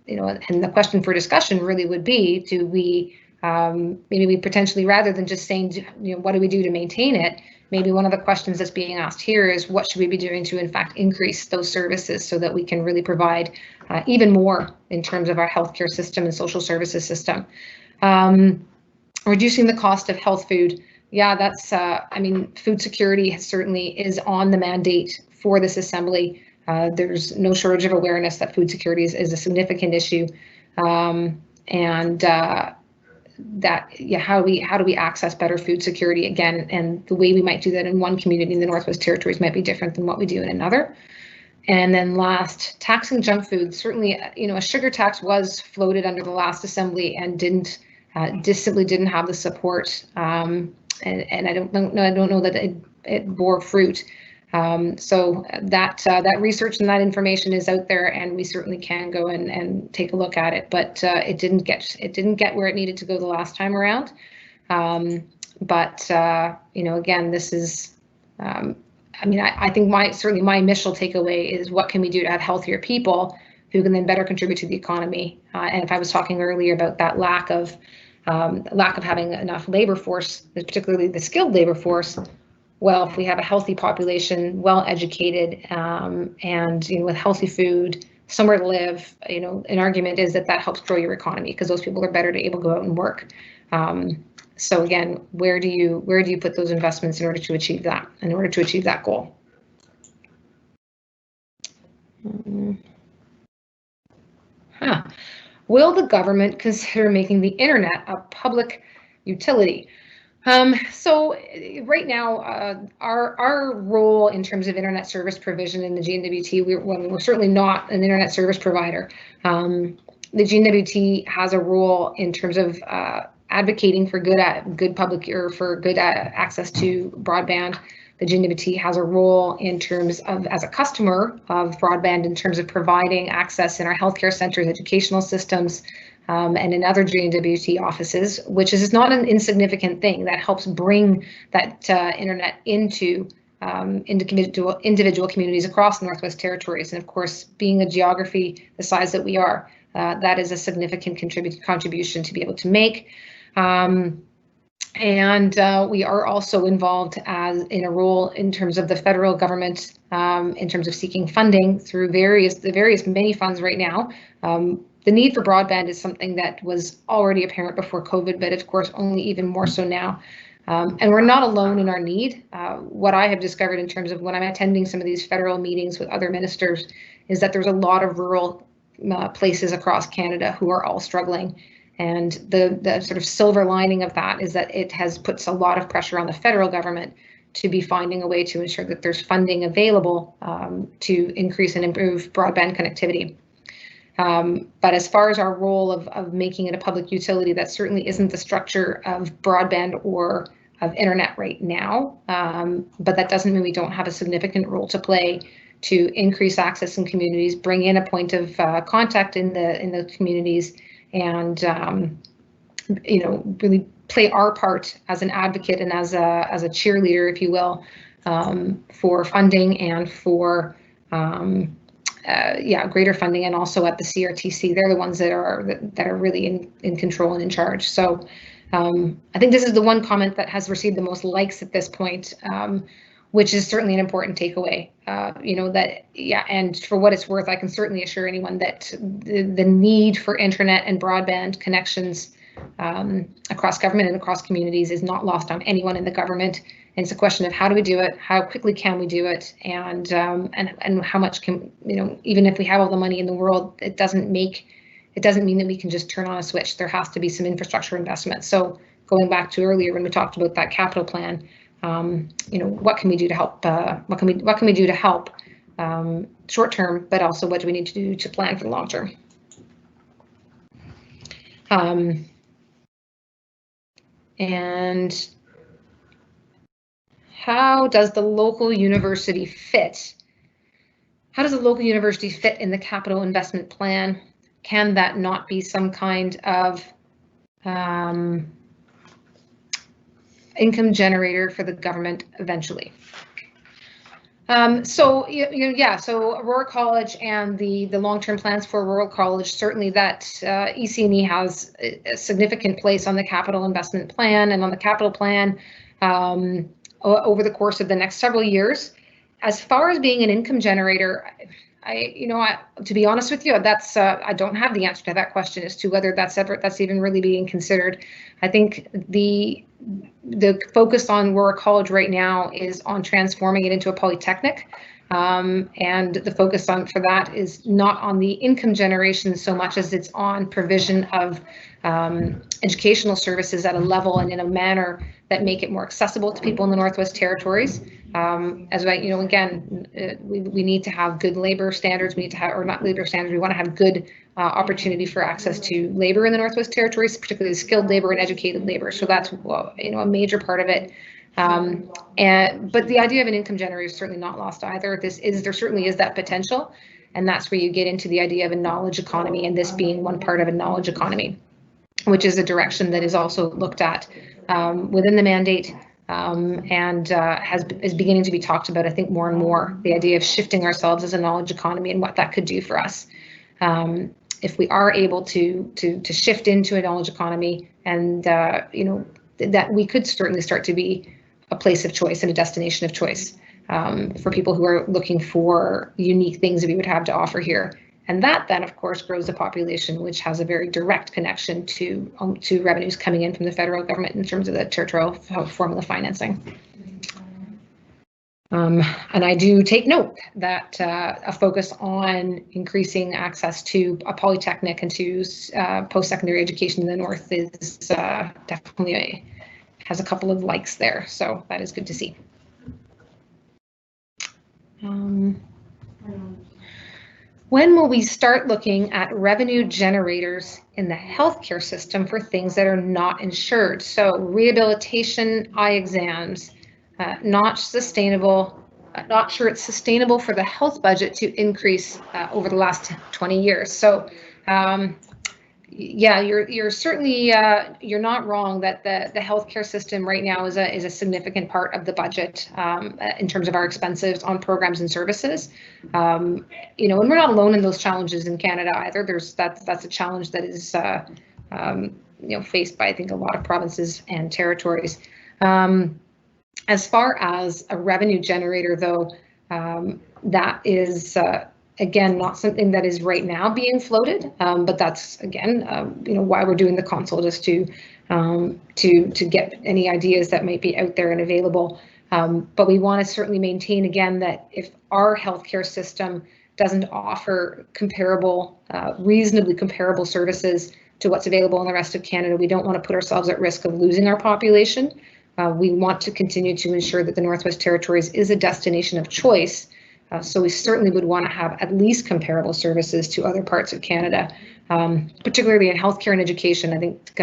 the question for discussion really would be, do we maybe we potentially, rather than just saying, what do we do to maintain it? Maybe one of the questions that's being asked here is, what should we be doing to, in fact, increase those services so that we can really provide even more in terms of our healthcare system and social services system? Reducing the cost of health food. Yeah, that's, food security certainly is on the mandate for this assembly. There's no shortage of awareness that food security is a significant issue. How do we access better food security again? And the way we might do that in one community in the Northwest Territories might be different than what we do in another. And then last, taxing junk food. Certainly, a sugar tax was floated under the last assembly and simply didn't have the support. And I don't know that it bore fruit. So that research and that information is out there, and we certainly can go and take a look at it. But it didn't get where it needed to go the last time around. Again, this is I mean, I think certainly my initial takeaway is what can we do to have healthier people who can then better contribute to the economy. And if I was talking earlier about that lack of having enough labor force, particularly the skilled labor force, well, if we have a healthy population, well educated, and with healthy food, somewhere to live, an argument is that helps grow your economy because those people are better able to go out and work. So again, where do you put those investments in order to achieve that goal? Will the government consider making the internet a public utility? So right now, our role in terms of internet service provision in the GNWT, we're certainly not an internet service provider. The GNWT has a role in terms of advocating for good public for good access to broadband. The GNWT has a role in terms of, as a customer of broadband, in terms of providing access in our healthcare centers, educational systems, and in other GNWT offices, which is not an insignificant thing. That helps bring that internet into individual communities across the Northwest Territories. And of course, being a geography the size that we are, that is a significant contribution to be able to make. And we are also involved in a role in terms of the federal government, in terms of seeking funding through many funds right now. The need for broadband is something that was already apparent before COVID, but of course only even more so now. And we're not alone in our need. What I have discovered in terms of when I'm attending some of these federal meetings with other ministers is that there's a lot of rural places across Canada who are all struggling. And the sort of silver lining of that is that it puts a lot of pressure on the federal government to be finding a way to ensure that there's funding available to increase and improve broadband connectivity. But as far as our role of making it a public utility, that certainly isn't the structure of broadband or of internet right now. But that doesn't mean we don't have a significant role to play to increase access in communities, bring in a point of contact in the communities, and really play our part as an advocate and as a cheerleader, if you will, for funding and for greater funding, and also at the CRTC. They're the ones that are really in control and in charge. So I think this is the one comment that has received the most likes at this point, which is certainly an important takeaway. And for what it's worth, I can certainly assure anyone that the need for internet and broadband connections across government and across communities is not lost on anyone in the government. And it's a question of how do we do it, how quickly can we do it, and how much can, even if we have all the money in the world, it doesn't mean that we can just turn on a switch. There has to be some infrastructure investment. So going back to earlier when we talked about that capital plan, what can we do to help? What can we do to help short term, but also what do we need to do to plan for the long term? And how does the local university fit? How does the local university fit in the capital investment plan? Can that not be some kind of income generator for the government eventually? So Aurora College and the long-term plans for Aurora College, certainly that EC&E has a significant place on the capital investment plan and on the capital plan over the course of the next several years. As far as being an income generator, to be honest with you, that's I don't have the answer to that question as to whether that's even really being considered. I think the focus on Aurora College right now is on transforming it into a polytechnic, and the focus for that is not on the income generation so much as it's on provision of educational services at a level and in a manner that make it more accessible to people in the Northwest Territories. As again, we need to have good labor standards. We need to have, or not labor standards, we want to have good opportunity for access to labor in the Northwest Territories, particularly skilled labor and educated labor. So that's a major part of it. But the idea of an income generator is certainly not lost either. There certainly is that potential, and that's where you get into the idea of a knowledge economy, and this being one part of a knowledge economy, which is a direction that is also looked at within the mandate. and is beginning to be talked about, I think, more and more, the idea of shifting ourselves as a knowledge economy and what that could do for us. If we are able to shift into a knowledge economy, and that we could certainly start to be a place of choice and a destination of choice for people who are looking for unique things that we would have to offer here. And that then, of course, grows the population, which has a very direct connection to revenues coming in from the federal government in terms of the territorial formula financing. And I do take note that a focus on increasing access to a polytechnic and to post-secondary education in the north is definitely has a couple of likes there. So that is good to see. When will we start looking at revenue generators in the healthcare system for things that are not insured? So rehabilitation, eye exams, not sustainable. Not sure it's sustainable for the health budget to increase over the last 20 years. So yeah, you're certainly you're not wrong that the healthcare system right now is a significant part of the budget in terms of our expenses on programs and services. And we're not alone in those challenges in Canada either. That's a challenge that is faced by, I think, a lot of provinces and territories. As far as a revenue generator, though, that is again not something that is right now being floated, but that's again why we're doing the consult, is to get any ideas that might be out there and available. But we want to certainly maintain again that if our healthcare system doesn't offer comparable, reasonably comparable services to what's available in the rest of Canada, we don't want to put ourselves at risk of losing our population. We want to continue to ensure that the Northwest Territories is a destination of choice. So we certainly would want to have at least comparable services to other parts of Canada, particularly in healthcare and education. I think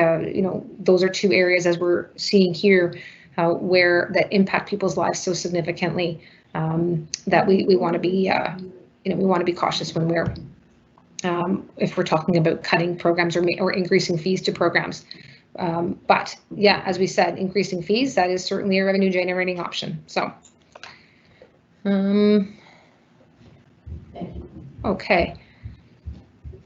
those are two areas, as we're seeing here, where that impact people's lives so significantly that we want to be we want to be cautious when we're if we're talking about cutting programs or increasing fees to programs. But yeah, as we said, increasing fees, that is certainly a revenue generating option. So, okay.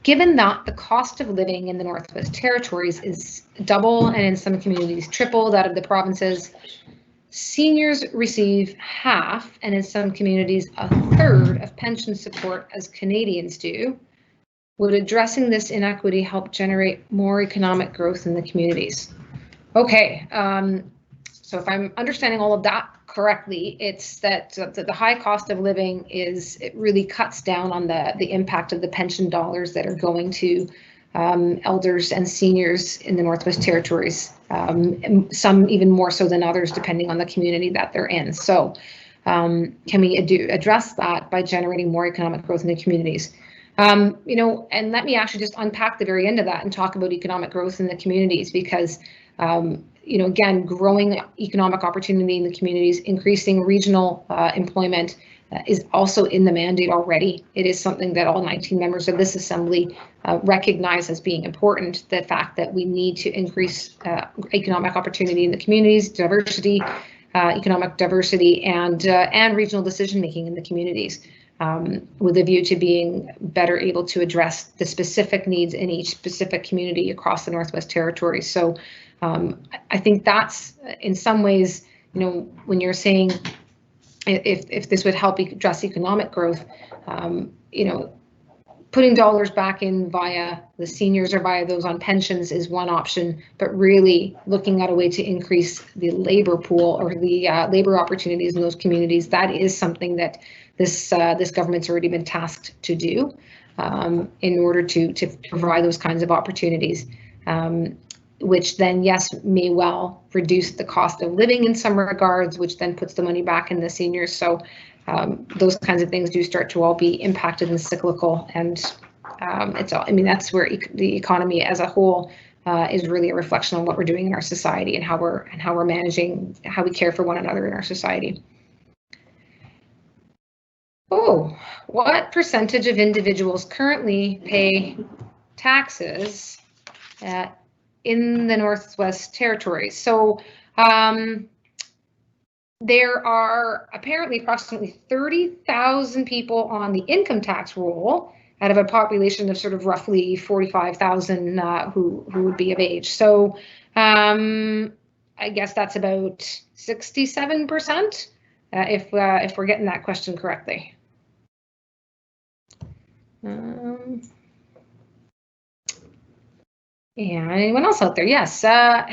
Given that the cost of living in the Northwest Territories is double and in some communities triple that of the provinces, seniors receive half and in some communities a third of pension support as Canadians do. Would addressing this inequity help generate more economic growth in the communities? Okay, so if I'm understanding all of that correctly, it's that the high cost of living it really cuts down on the impact of the pension dollars that are going to elders and seniors in the Northwest Territories, some even more so than others, depending on the community that they're in. So can we address that by generating more economic growth in the communities? And let me actually just unpack the very end of that and talk about economic growth in the communities, because, again, growing economic opportunity in the communities, increasing regional employment is also in the mandate already. It is something that all 19 members of this Assembly recognize as being important, the fact that we need to increase economic opportunity in the communities, diversity, economic diversity, and regional decision-making in the communities. With a view to being better able to address the specific needs in each specific community across the Northwest Territories. So I think that's, in some ways, when you're saying if this would help address economic growth, putting dollars back in via the seniors or via those on pensions is one option, but really looking at a way to increase the labor pool or the labor opportunities in those communities, that is something that this government's already been tasked to do in order to provide those kinds of opportunities, which then, yes, may well reduce the cost of living in some regards, which then puts the money back in the seniors. So those kinds of things do start to all be impacted and cyclical, and it's all. I mean, that's where the economy as a whole is really a reflection on what we're doing in our society and how we're managing, how we care for one another in our society. Oh, what percentage of individuals currently pay taxes in the Northwest Territories? So there are apparently approximately 30,000 people on the income tax roll out of a population of sort of roughly 45,000 who would be of age. So I guess that's about 67%, if we're getting that question correctly. Yeah, anyone else out there? Yes,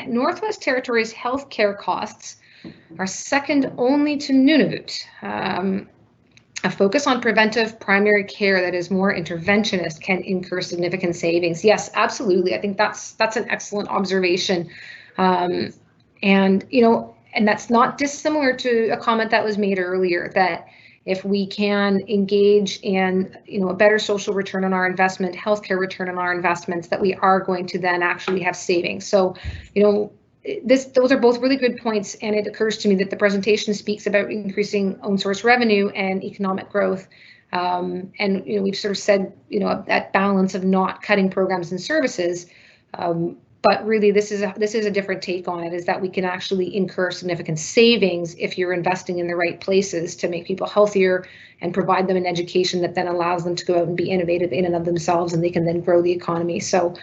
Northwest Territories healthcare costs are second only to Nunavut. A focus on preventive primary care that is more interventionist can incur significant savings. Yes, absolutely. I think that's an excellent observation. And that's not dissimilar to a comment that was made earlier, that if we can engage in a better social return on our investment, healthcare return on our investments, that we are going to then actually have savings. So, those are both really good points, and it occurs to me that the presentation speaks about increasing own source revenue and economic growth. And we've sort of said that balance of not cutting programs and services, but really this is a different take on it, is that we can actually incur significant savings if you're investing in the right places to make people healthier and provide them an education that then allows them to go out and be innovative in and of themselves, and they can then grow the economy. So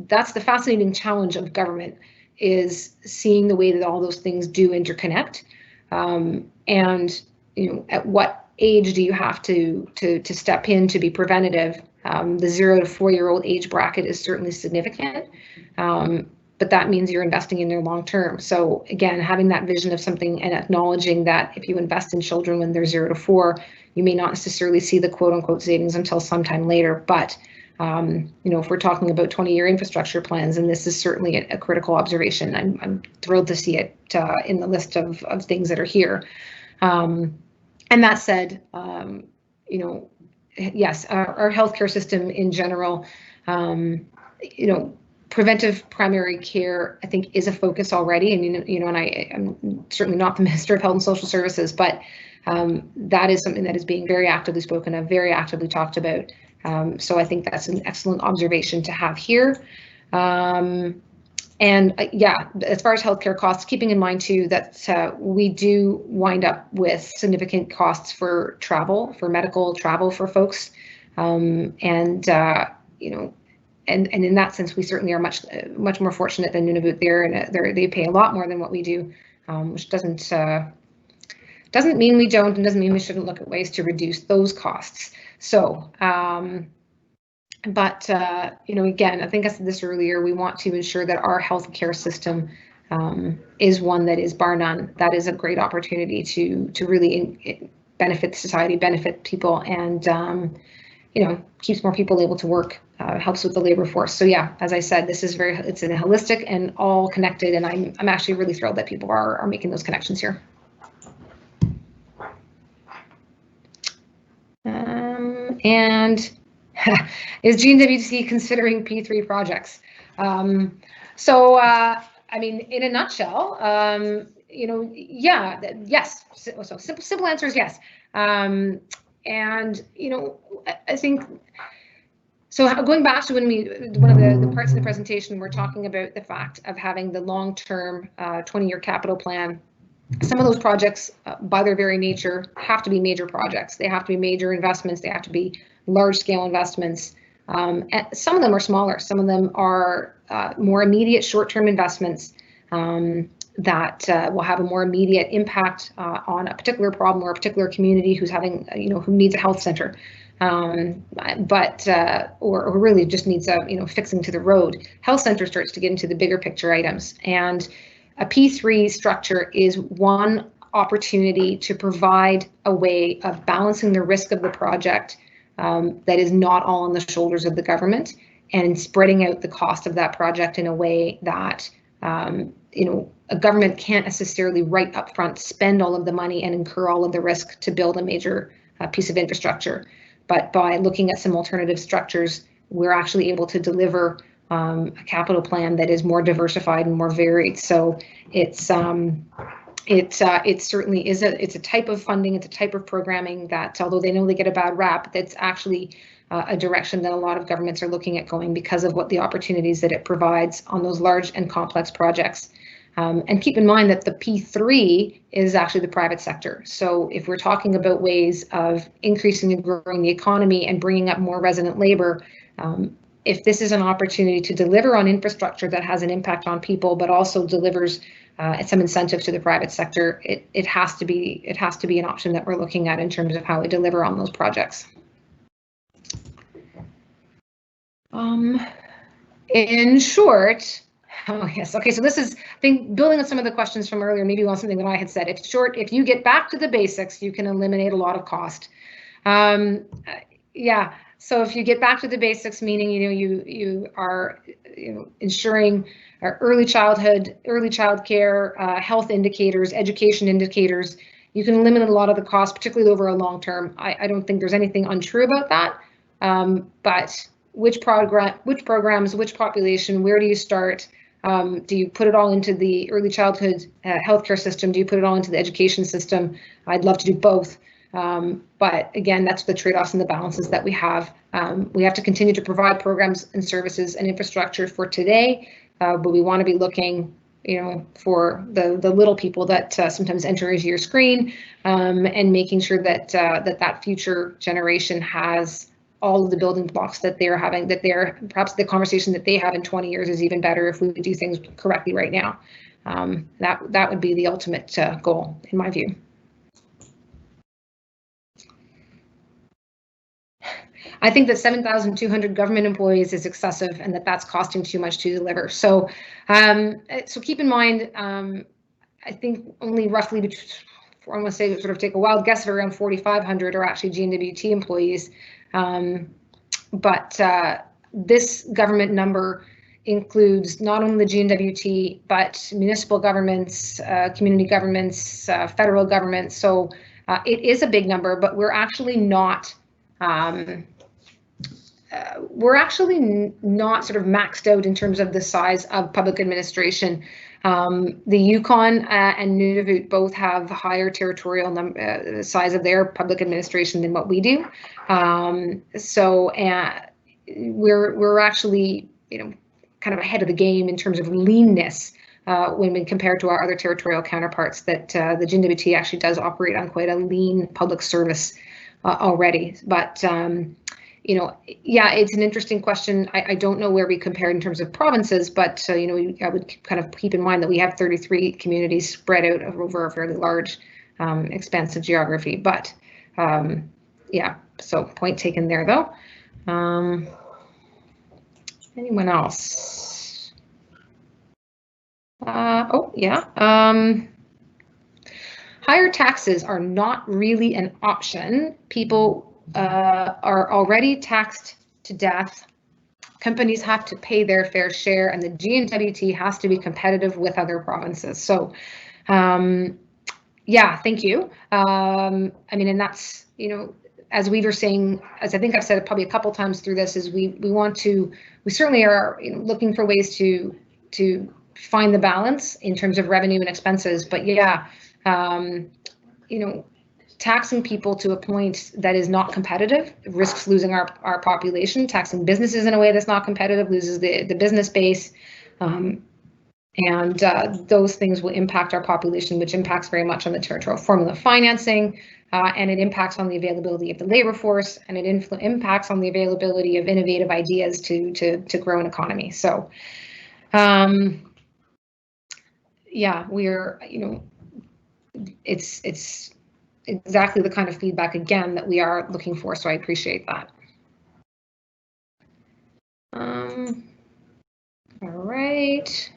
that's the fascinating challenge of government, is seeing the way that all those things do interconnect, and at what age do you have to step in to be preventative. The 0 to 4-year-old age bracket is certainly significant, but that means you're investing in their long term. So again, having that vision of something and acknowledging that if you invest in children when they're 0 to 4, you may not necessarily see the quote unquote savings until sometime later, but if we're talking about 20-year infrastructure plans, and this is certainly a critical observation, I'm thrilled to see it in the list of things that are here. And that said, yes, our healthcare system in general, preventive primary care, I think, is a focus already. And I'm certainly not the Minister of Health and Social Services, but that is something that is being very actively spoken of, very actively talked about. So I think that's an excellent observation to have here. And as far as healthcare costs, keeping in mind too that we do wind up with significant costs for travel, for medical travel for folks, and in that sense, we certainly are much more fortunate than Nunavut there, and they pay a lot more than what we do, which doesn't mean we don't, and doesn't mean we shouldn't look at ways to reduce those costs. So, again, I think I said this earlier, we want to ensure that our healthcare system is one that is bar none. That is a great opportunity to really benefit society, benefit people, and keeps more people able to work, helps with the labor force. So yeah, as I said, it's a holistic and all connected, and I'm actually really thrilled that people are making those connections here. And is GNWT considering P3 projects? So I mean, in a nutshell, yes. So simple answer is yes. And I think, so going back to one of the parts of the presentation, we're talking about the fact of having the long-term 20-year capital plan. Some of those projects, by their very nature, have to be major projects. They have to be major investments. They have to be large-scale investments. And some of them are smaller. Some of them are more immediate short-term investments that will have a more immediate impact on a particular problem or a particular community who's having, who needs a health center, or really just needs a, fixing to the road. Health center starts to get into the bigger picture items, and a P3 structure is one opportunity to provide a way of balancing the risk of the project that is not all on the shoulders of the government, and spreading out the cost of that project in a way that a government can't necessarily right up front spend all of the money and incur all of the risk to build a major piece of infrastructure. But by looking at some alternative structures, we're actually able to deliver a capital plan that is more diversified and more varied. So it certainly is it's a type of funding, it's a type of programming that, although they know they get a bad rap, that's actually a direction that a lot of governments are looking at going because of what the opportunities that it provides on those large and complex projects. And keep in mind that the P3 is actually the private sector. So if we're talking about ways of increasing and growing the economy and bringing up more resident labor, if this is an opportunity to deliver on infrastructure that has an impact on people, but also delivers some incentive to the private sector, it has to be an option that we're looking at in terms of how we deliver on those projects. In short, oh yes, okay, so this is, I think, building on some of the questions from earlier, maybe on something that I had said. If you get back to the basics, you can eliminate a lot of cost. Yeah, so if you get back to the basics, meaning you are ensuring early child care, health indicators, education indicators, you can eliminate a lot of the cost, particularly over a long term. I don't think there's anything untrue about that, but which programs, which population, where do you start? Do you put it all into the early childhood healthcare system? Do you put it all into the education system? I'd love to do both. But again, that's the trade-offs and the balances that we have. We have to continue to provide programs and services and infrastructure for today, but we want to be looking, for the little people that sometimes enter into your screen, and making sure that that future generation has all of the building blocks that they're having, perhaps the conversation that they have in 20 years is even better if we do things correctly right now. That would be the ultimate goal, in my view. I think that 7,200 government employees is excessive, and that's costing too much to deliver. So, so keep in mind, I think only roughly, I want to say, sort of take a wild guess, of around 4,500 are actually GNWT employees. But this government number includes not only the GNWT, but municipal governments, community governments, federal governments. So it is a big number, but we're actually not sort of maxed out in terms of the size of public administration. The Yukon and Nunavut both have higher territorial size of their public administration than what we do. So we're actually, kind of ahead of the game in terms of leanness when we compare to our other territorial counterparts. That the GNWT actually does operate on quite a lean public service already. But yeah, it's an interesting question. I don't know where we compare in terms of provinces, but I would kind of keep in mind that we have 33 communities spread out over a fairly large, expansive geography. But yeah, so point taken there, though. Anyone else? Oh yeah. Higher taxes are not really an option. People are already taxed to death. Companies have to pay their fair share, and the GNWT has to be competitive with other provinces. So, yeah, thank you. I mean, and that's, as we were saying, as I think I've said probably a couple times through this, is we certainly are looking for ways to find the balance in terms of revenue and expenses. But yeah, taxing people to a point that is not competitive risks losing our population. Taxing businesses in a way that's not competitive loses the business base, and those things will impact our population, which impacts very much on the territorial formula financing, and it impacts on the availability of the labor force, and it impacts on the availability of innovative ideas to grow an economy. So, yeah, we're it's exactly the kind of feedback, again, that we are looking for, so I appreciate that. All right.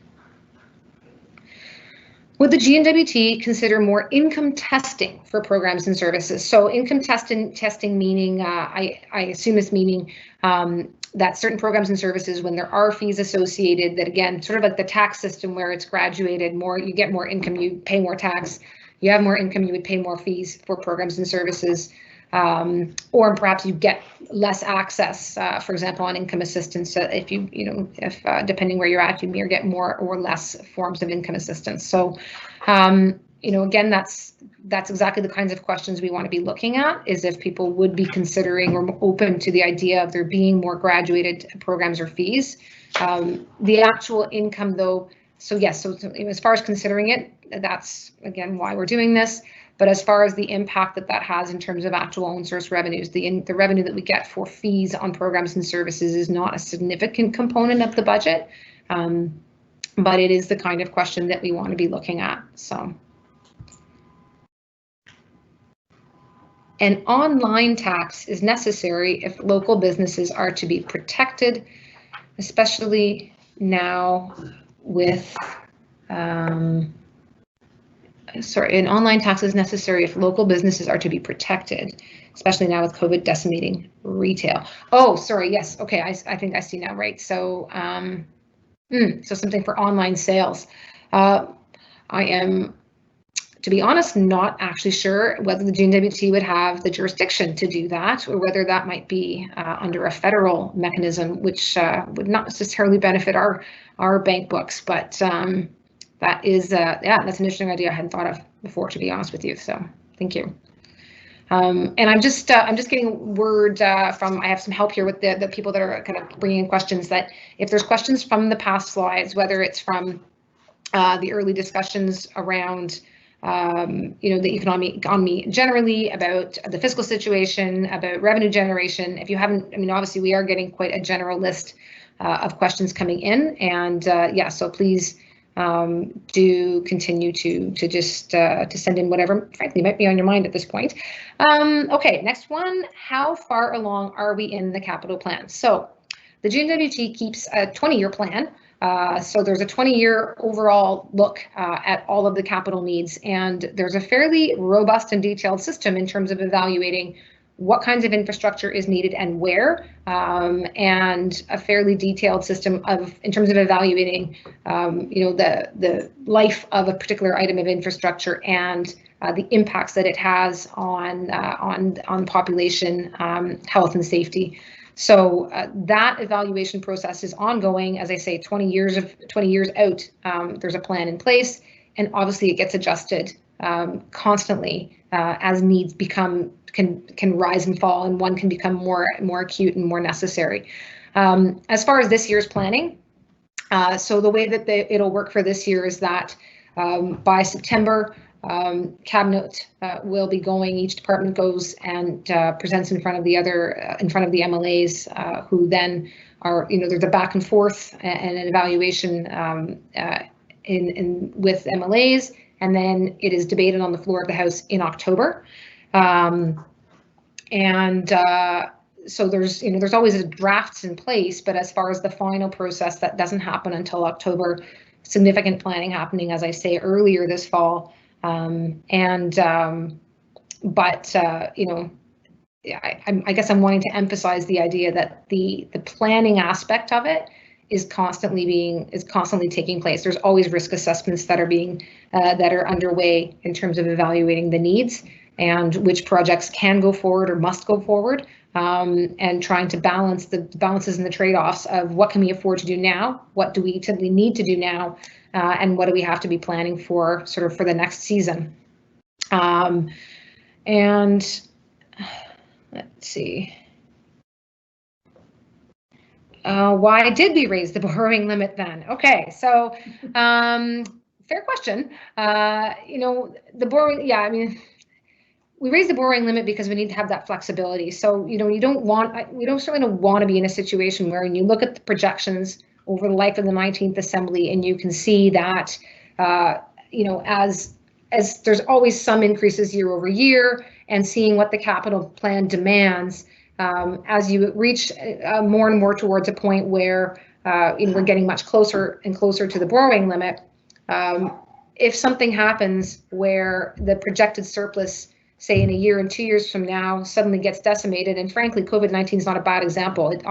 Would the GNWT consider more income testing for programs and services? So income testing meaning, I assume it's meaning that certain programs and services, when there are fees associated, that again, sort of like the tax system where it's graduated, you get more income, you pay more tax. You have more income, you would pay more fees for programs and services, or perhaps you get less access, for example, on income assistance. If depending where you're at, you may get more or less forms of income assistance. So, again, that's exactly the kinds of questions we want to be looking at, is if people would be considering or open to the idea of there being more graduated programs or fees. The actual income, though, So yes, so as far as considering it, that's again why we're doing this. But as far as the impact that has in terms of actual own source revenues, the revenue that we get for fees on programs and services is not a significant component of the budget, but it is the kind of question that we want to be looking at. So, an online tax is necessary if local businesses are to be protected, especially now with an online tax is necessary if local businesses are to be protected, especially now with COVID decimating retail. Oh, sorry. Yes. Okay. I think I see now. Right. So, so something for online sales. I am, to be honest, not actually sure whether the GNWT would have the jurisdiction to do that, or whether that might be under a federal mechanism, which would not necessarily benefit our bank books, but that is, yeah, that's an interesting idea I hadn't thought of before, to be honest with you. So thank you. And I'm just getting word from, I have some help here with the people that are kind of bringing in questions, that if there's questions from the past slides, whether it's from the early discussions around the economy generally, about the fiscal situation, about revenue generation. If you haven't, obviously we are getting quite a general list of questions coming in, and yeah, so please do continue to just to send in whatever frankly might be on your mind at this point. Okay, next one. How far along are we in the capital plan? So the GNWT keeps a 20-year plan. So there's a 20-year overall look at all of the capital needs, and there's a fairly robust and detailed system in terms of evaluating what kinds of infrastructure is needed and where, and a fairly detailed system in terms of evaluating, the life of a particular item of infrastructure and the impacts that it has on population, health and safety. So that evaluation process is ongoing. As I say, 20 years out, there's a plan in place, and obviously it gets adjusted constantly as needs can rise and fall, and one can become more acute and more necessary. As far as this year's planning, so the way that it'll work for this year is that by September, Cabinet will be going. Each department goes and presents in front of the MLAs, who then are, there's a back and forth and an evaluation with MLAs, and then it is debated on the floor of the House in October. So there's always drafts in place, but as far as the final process, that doesn't happen until October. Significant planning happening, as I say, earlier this fall. I guess I'm wanting to emphasize the idea that the planning aspect of it is constantly taking place. There's always risk assessments that are underway in terms of evaluating the needs and which projects can go forward or must go forward, and trying to balance the balances and the trade-offs of what can we afford to do now, what do we typically need to do now, and what do we have to be planning for sort of for the next season. And let's see. Why did we raise the borrowing limit then? Okay, so fair question. The borrowing, yeah, we raised the borrowing limit because we need to have that flexibility. So, we certainly don't want to be in a situation where when you look at the projections over the life of the 19th Assembly, and you can see that, as there's always some increases year over year, and seeing what the capital plan demands, as you reach more and more towards a point where we're getting much closer and closer to the borrowing limit. If something happens where the projected surplus, say in a year and 2 years from now, suddenly gets decimated, and frankly, COVID-19 is not a bad example. It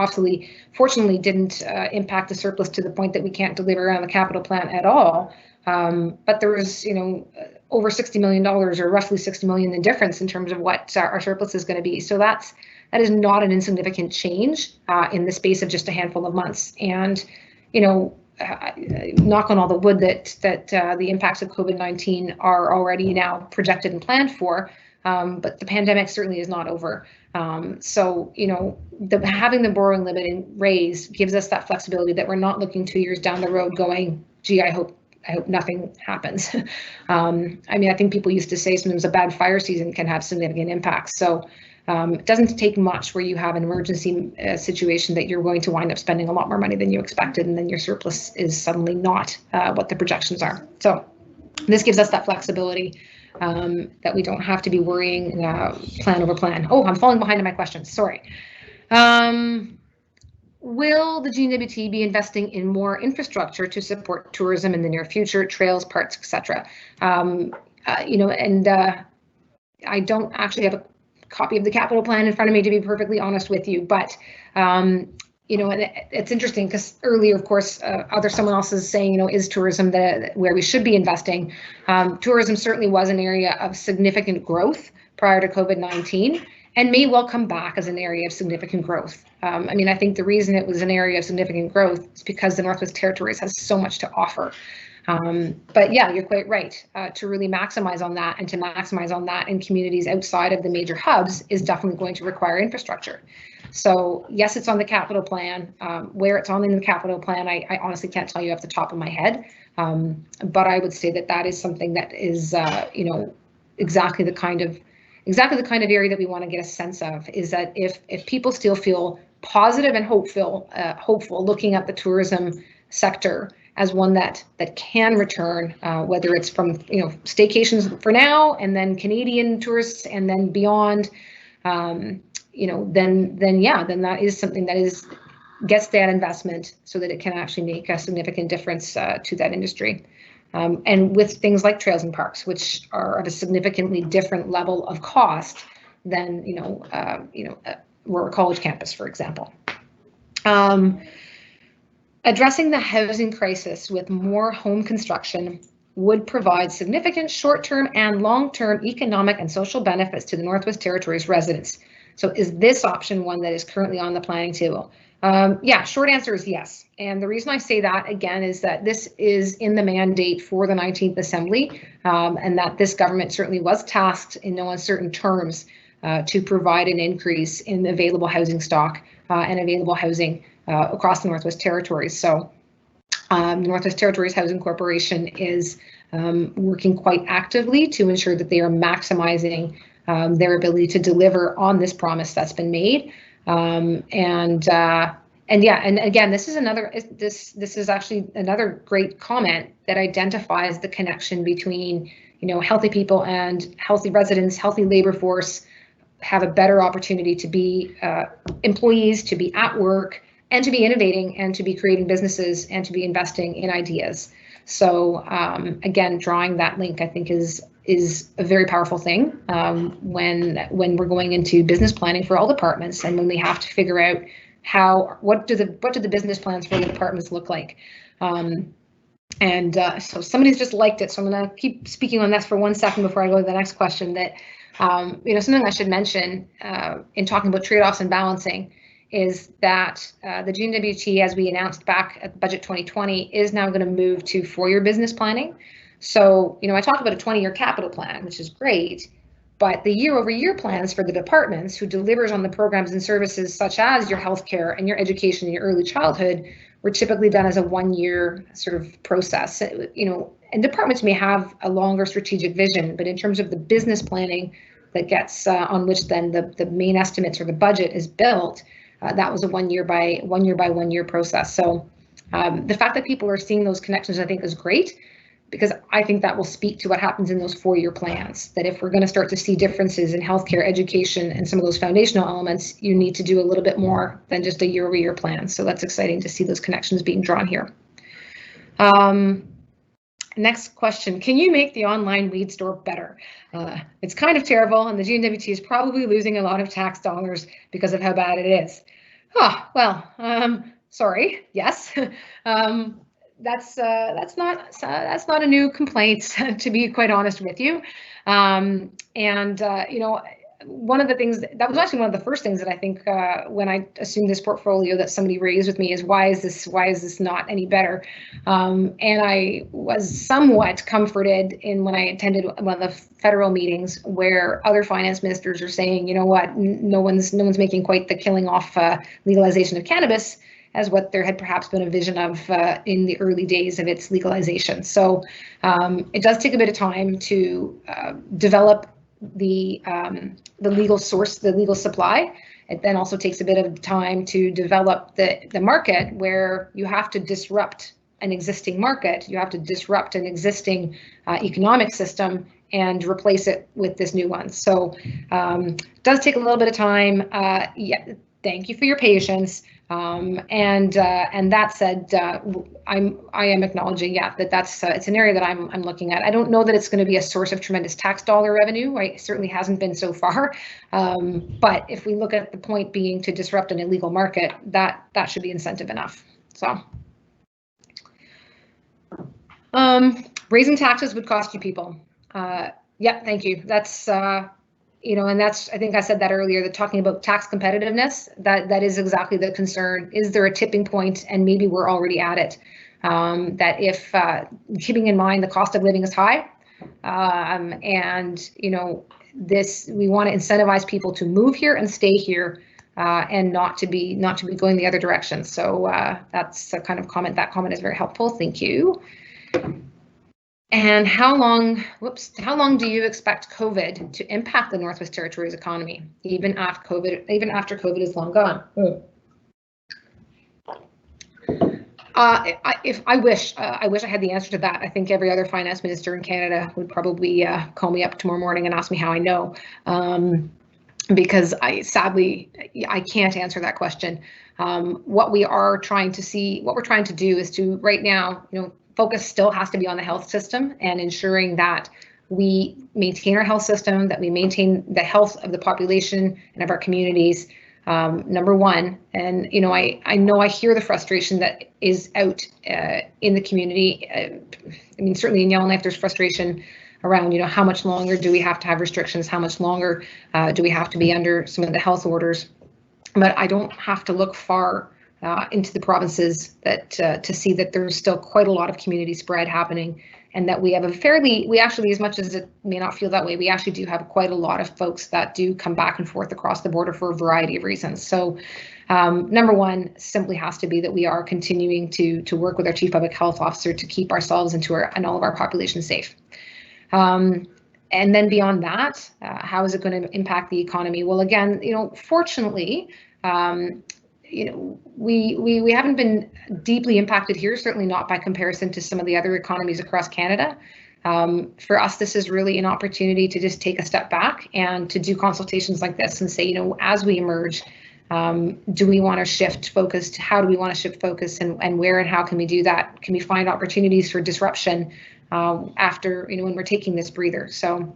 fortunately didn't impact the surplus to the point that we can't deliver on the capital plan at all. But there was, over $60 million, or roughly $60 million in difference in terms of what our surplus is going to be. So that is not an insignificant change in the space of just a handful of months. And, knock on all the wood that the impacts of COVID-19 are already now projected and planned for. But the pandemic certainly is not over. So, having the borrowing limit raised gives us that flexibility that we're not looking 2 years down the road going, gee, I hope nothing happens. I mean, I think people used to say sometimes a bad fire season can have significant impacts. So it doesn't take much where you have an emergency situation that you're going to wind up spending a lot more money than you expected, and then your surplus is suddenly not what the projections are. So this gives us that flexibility that we don't have to be worrying plan over plan. Oh, I'm falling behind in my questions. Sorry. Will the GNWT be investing in more infrastructure to support tourism in the near future, trails, parks, etc.? You know, and I don't actually have a copy of the capital plan in front of me, to be perfectly honest with you, but you know, and it's interesting because earlier, of course, someone else is saying, you know, is tourism where we should be investing? Tourism certainly was an area of significant growth prior to COVID-19. And may well come back as an area of significant growth. I mean, I think the reason it was an area of significant growth is because the Northwest Territories has so much to offer. But yeah, you're quite right. To really maximize on that and to maximize on that in communities outside of the major hubs is definitely going to require infrastructure. So yes, it's on the capital plan. Where it's on in the capital plan, I honestly can't tell you off the top of my head. But I would say that is something that is, you know, exactly the kind of area that we want to get a sense of, is that if people still feel positive and hopeful looking at the tourism sector as one that can return, whether it's from, you know, staycations for now and then Canadian tourists and then beyond, you know, then that is something that gets that investment so that it can actually make a significant difference to that industry. And with things like trails and parks, which are of a significantly different level of cost than, you know, we're a college campus, for example. Addressing the housing crisis with more home construction would provide significant short-term and long-term economic and social benefits to the Northwest Territories residents. So is this option one that is currently on the planning table? Yeah, short answer is yes. And the reason I say that, again, is that this is in the mandate for the 19th Assembly, and that this government certainly was tasked in no uncertain terms to provide an increase in available housing stock and available housing across the Northwest Territories. So the Northwest Territories Housing Corporation is working quite actively to ensure that they are maximizing their ability to deliver on this promise that's been made. And yeah, and again, this is actually another great comment that identifies the connection between, you know, healthy people and healthy residents, healthy labor force have a better opportunity to be employees, to be at work, and to be innovating, and to be creating businesses, and to be investing in ideas. So again, drawing that link, I think, is a very powerful thing when we're going into business planning for all departments, and when we have to figure out what do the business plans for the departments look like. So somebody's just liked it, so I'm going to keep speaking on this for 1 second before I go to the next question. That you know, something I should mention in talking about trade-offs and balancing is that the GNWT, as we announced back at Budget 2020, is now going to move to 4-year business planning. So, you know, I talked about a 20-year capital plan, which is great, but the year-over-year plans for the departments who delivers on the programs and services such as your healthcare and your education and your early childhood were typically done as a 1-year sort of process. You know, and departments may have a longer strategic vision, but in terms of the business planning that gets on which then the main estimates or the budget is built, that was a 1 year by 1 year process. So the fact that people are seeing those connections, I think, is great, because I think that will speak to what happens in those 4-year plans. That if we're going to start to see differences in healthcare, education, and some of those foundational elements, you need to do a little bit more than just a year-over-year plan. So that's exciting to see those connections being drawn here. Next question, can you make the online weed store better? It's kind of terrible, and the GNWT is probably losing a lot of tax dollars because of how bad it is. Sorry, yes. That's not a new complaint, to be quite honest with you. You know, one of the things that was actually one of the first things that I think when I assumed this portfolio that somebody raised with me is, why is this not any better? And I was somewhat comforted when I attended one of the federal meetings where other finance ministers are saying, you know what, no one's making quite the killing off legalization of cannabis. as what there had perhaps been a vision of in the early days of its legalization. So it does take a bit of time to develop the legal source, the legal supply. It then also takes a bit of time to develop the market, where you have to disrupt an existing market. You have to disrupt an existing economic system and replace it with this new one. So it does take a little bit of time. Yeah, thank you for your patience. And that said, I am acknowledging, yeah, that's it's an area that I'm looking at. I don't know that it's going to be a source of tremendous tax dollar revenue. It certainly hasn't been so far. But if we look at the point being to disrupt an illegal market, that should be incentive enough. So. Raising taxes would cost you people. Yeah, thank you. That's, and that's, I think I said that earlier, that talking about tax competitiveness, that is exactly the concern. Is there a tipping point? And maybe we're already at it. That if, keeping in mind the cost of living is high, and, we want to incentivize people to move here and stay here, and not to be going the other direction. So that's a kind of comment. That comment is very helpful. Thank you. And how long do you expect COVID to impact the Northwest Territories economy, even after COVID is long gone? I wish I had the answer to that. I think every other finance minister in Canada would probably call me up tomorrow morning and ask me how I know, because sadly I can't answer that question. What we're trying to do is to right now, focus still has to be on the health system and ensuring that we maintain our health system, that we maintain the health of the population and of our communities, number one. And, I know I hear the frustration that is out in the community. Certainly in Yellowknife, there's frustration around, how much longer do we have to have restrictions? How much longer do we have to be under some of the health orders? But I don't have to look far into the provinces to see that there's still quite a lot of community spread happening, and that we have we actually, as much as it may not feel that way, we actually do have quite a lot of folks that do come back and forth across the border for a variety of reasons. So number one simply has to be that we are continuing to work with our Chief Public Health Officer to keep ourselves and all of our population safe. And then beyond that, how is it going to impact the economy? Well, again, fortunately, we haven't been deeply impacted here, certainly not by comparison to some of the other economies across Canada. For us, this is really an opportunity to just take a step back and to do consultations like this and say, as we emerge, do we want to shift focus? How do we want to shift focus, and where and how can we do that? Can we find opportunities for disruption after, when we're taking this breather? So,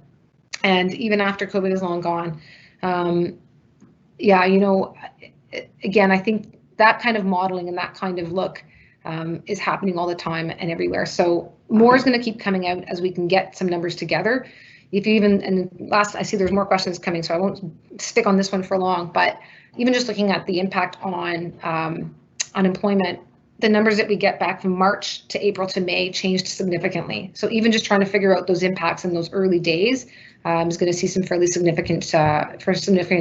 and even after COVID is long gone, again, I think that kind of modeling and that kind of look is happening all the time and everywhere. So more is going to keep coming out as we can get some numbers together. I see there's more questions coming, so I won't stick on this one for long, but even just looking at the impact on unemployment, the numbers that we get back from March to April to May changed significantly. So even just trying to figure out those impacts in those early days is going to see some fairly significant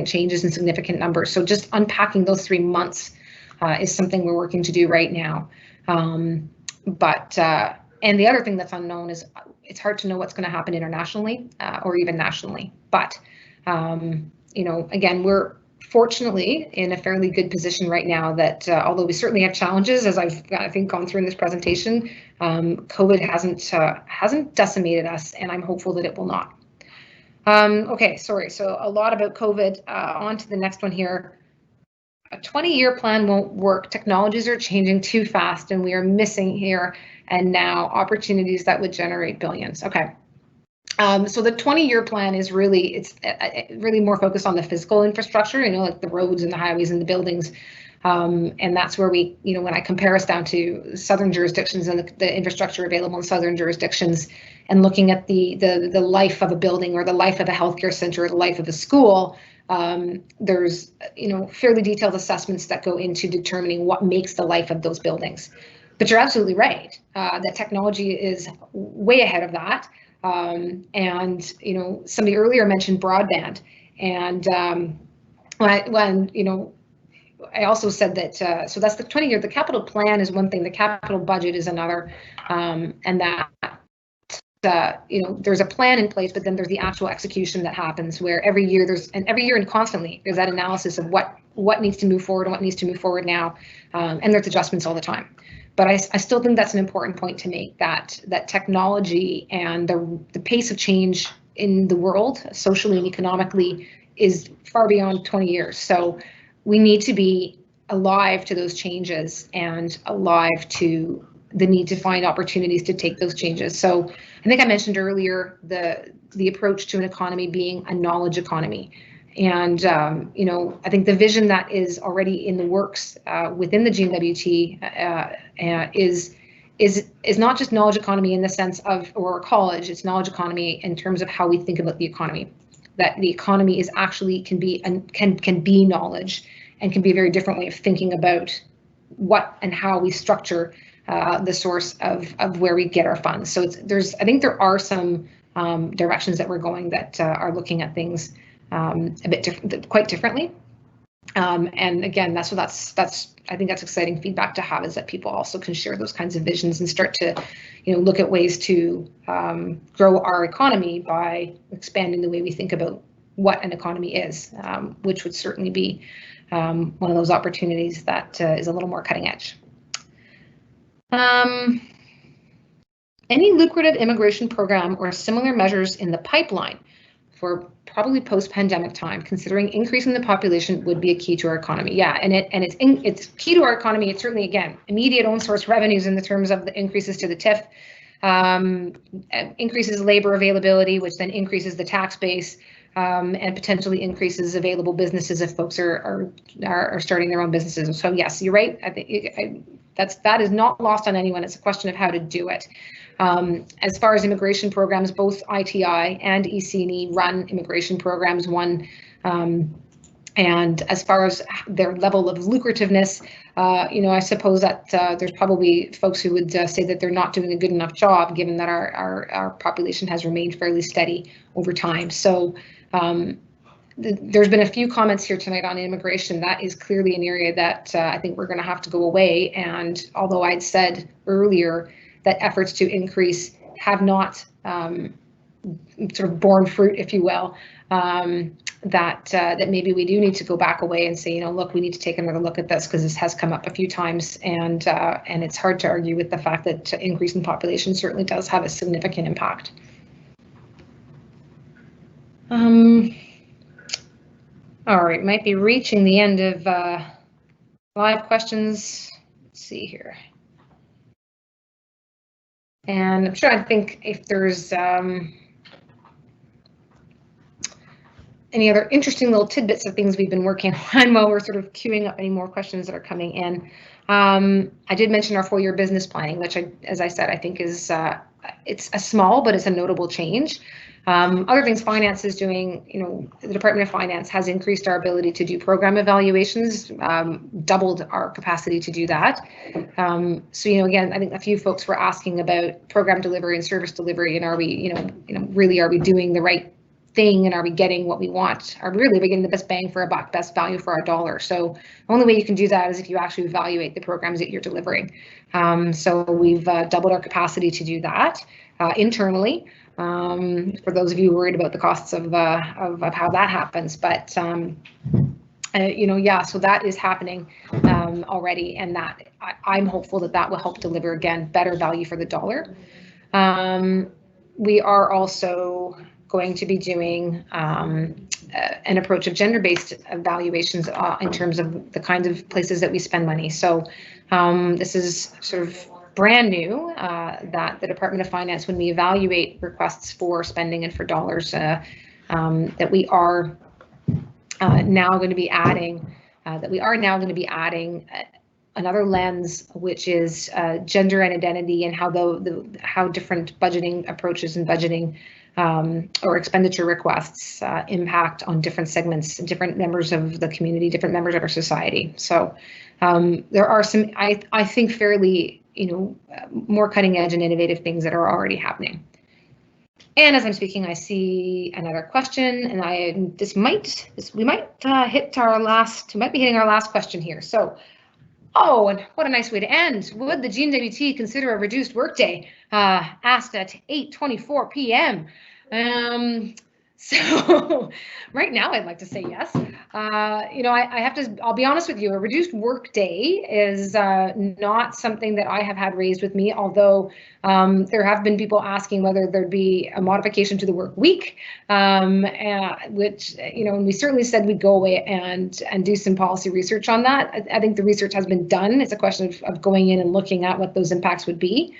changes and significant numbers. So just unpacking those 3 months is something we're working to do right now. And the other thing that's unknown is it's hard to know what's going to happen internationally or even nationally. But again, we're fortunately in a fairly good position right now that although we certainly have challenges, as I think gone through in this presentation, COVID hasn't decimated us, and I'm hopeful that it will not. Okay, sorry. So a lot about COVID. On to the next one here. A 20-year plan won't work. Technologies are changing too fast, and we are missing here and now opportunities that would generate billions. Okay. So the 20-year plan is really, really more focused on the physical infrastructure, like the roads and the highways and the buildings. And that's where we, when I compare us down to southern jurisdictions and the infrastructure available in southern jurisdictions, and looking at the life of a building or the life of a healthcare center or the life of a school, there's, fairly detailed assessments that go into determining what makes the life of those buildings. But you're absolutely right that technology is way ahead of that. And somebody earlier mentioned broadband, and when I also said that, so that's the 20-year, the capital plan is one thing, the capital budget is another, and that there's a plan in place, but then there's the actual execution that happens where every year and constantly there's that analysis of what needs to move forward and what needs to move forward now, and there's adjustments all the time. But I still think that's an important point to make, that technology and the pace of change in the world, socially and economically, is far beyond 20 years. So we need to be alive to those changes and alive to the need to find opportunities to take those changes. So I think I mentioned earlier the approach to an economy being a knowledge economy. And, I think the vision that is already in the works within the GNWT is not just knowledge economy in the sense of, or college, it's knowledge economy in terms of how we think about the economy. That the economy is actually can be knowledge, and can be a very different way of thinking about what and how we structure the source of where we get our funds. So I think there are some directions that we're going that are looking at things a bit different, quite differently. And again, that's I think that's exciting feedback to have, is that people also can share those kinds of visions and start to, look at ways to grow our economy by expanding the way we think about what an economy is, which would certainly be one of those opportunities that is a little more cutting edge. Any lucrative immigration program or similar measures in the pipeline for probably post-pandemic time, considering increasing the population would be a key to our economy. Yeah, and it's key to our economy. It's certainly, again, immediate own source revenues in the terms of the increases to the TIF, increases labor availability, which then increases the tax base, and potentially increases available businesses if folks are starting their own businesses. So yes, you're right. I think that is not lost on anyone. It's a question of how to do it. As far as immigration programs, both ITI and EC&E run immigration programs. And as far as their level of lucrativeness, I suppose that there's probably folks who would say that they're not doing a good enough job, given that our population has remained fairly steady over time. So there's been a few comments here tonight on immigration. That is clearly an area that I think we're going to have to go away. And although I'd said earlier that efforts to increase have not sort of borne fruit, if you will, that maybe we do need to go back away and say, look, we need to take another look at this, because this has come up a few times, and it's hard to argue with the fact that increase in population certainly does have a significant impact. All right, might be reaching the end of live questions. Let's see here. And I'm trying to think if there's any other interesting little tidbits of things we've been working on while we're sort of queuing up any more questions that are coming in. I did mention our 4-year business planning, which, as I said, I think is it's a small, but it's a notable change. Other things finance is doing, the Department of Finance has increased our ability to do program evaluations, doubled our capacity to do that. So, again, I think a few folks were asking about program delivery and service delivery, and are we, really are we doing the right thing, and are we getting what we want? Are we really getting the best bang for our buck, best value for our dollar? So the only way you can do that is if you actually evaluate the programs that you're delivering. So we've doubled our capacity to do that internally. For those of you worried about the costs of how that happens, but yeah, so that is happening already, and that I'm hopeful that will help deliver, again, better value for the dollar. We are also going to be doing an approach of gender-based evaluations in terms of the kinds of places that we spend money. So this is sort of brand new, that the Department of Finance, when we evaluate requests for spending and for dollars, that we are now going to be adding another lens, which is gender and identity, and how different budgeting approaches and budgeting or expenditure requests impact on different segments, different members of the community, different members of our society. So there are some, I think, fairly more cutting edge and innovative things that are already happening. And as I'm speaking, I see another question, and we might hit our last. We might be hitting our last question here. So, oh, and what a nice way to end. Would the GNWT consider a reduced workday? Asked at 8:24 p.m. So right now, I'd like to say yes. I have to, I'll be honest with you, a reduced work day is not something that I have had raised with me, although there have been people asking whether there'd be a modification to the work week, which, and we certainly said we'd go away and do some policy research on that. I think the research has been done. It's a question of going in and looking at what those impacts would be.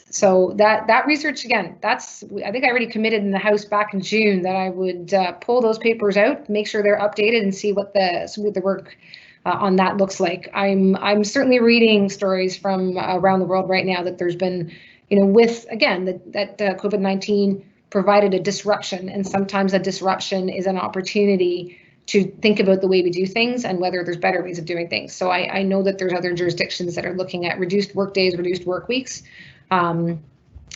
So that research, again, I think I already committed in the House back in June that I would pull those papers out, make sure they're updated, and see what the work on that looks like. I'm certainly reading stories from around the world right now that there's been, with, again, that COVID-19 provided a disruption, and sometimes a disruption is an opportunity to think about the way we do things and whether there's better ways of doing things. So I know that there's other jurisdictions that are looking at reduced work days, reduced work weeks. Although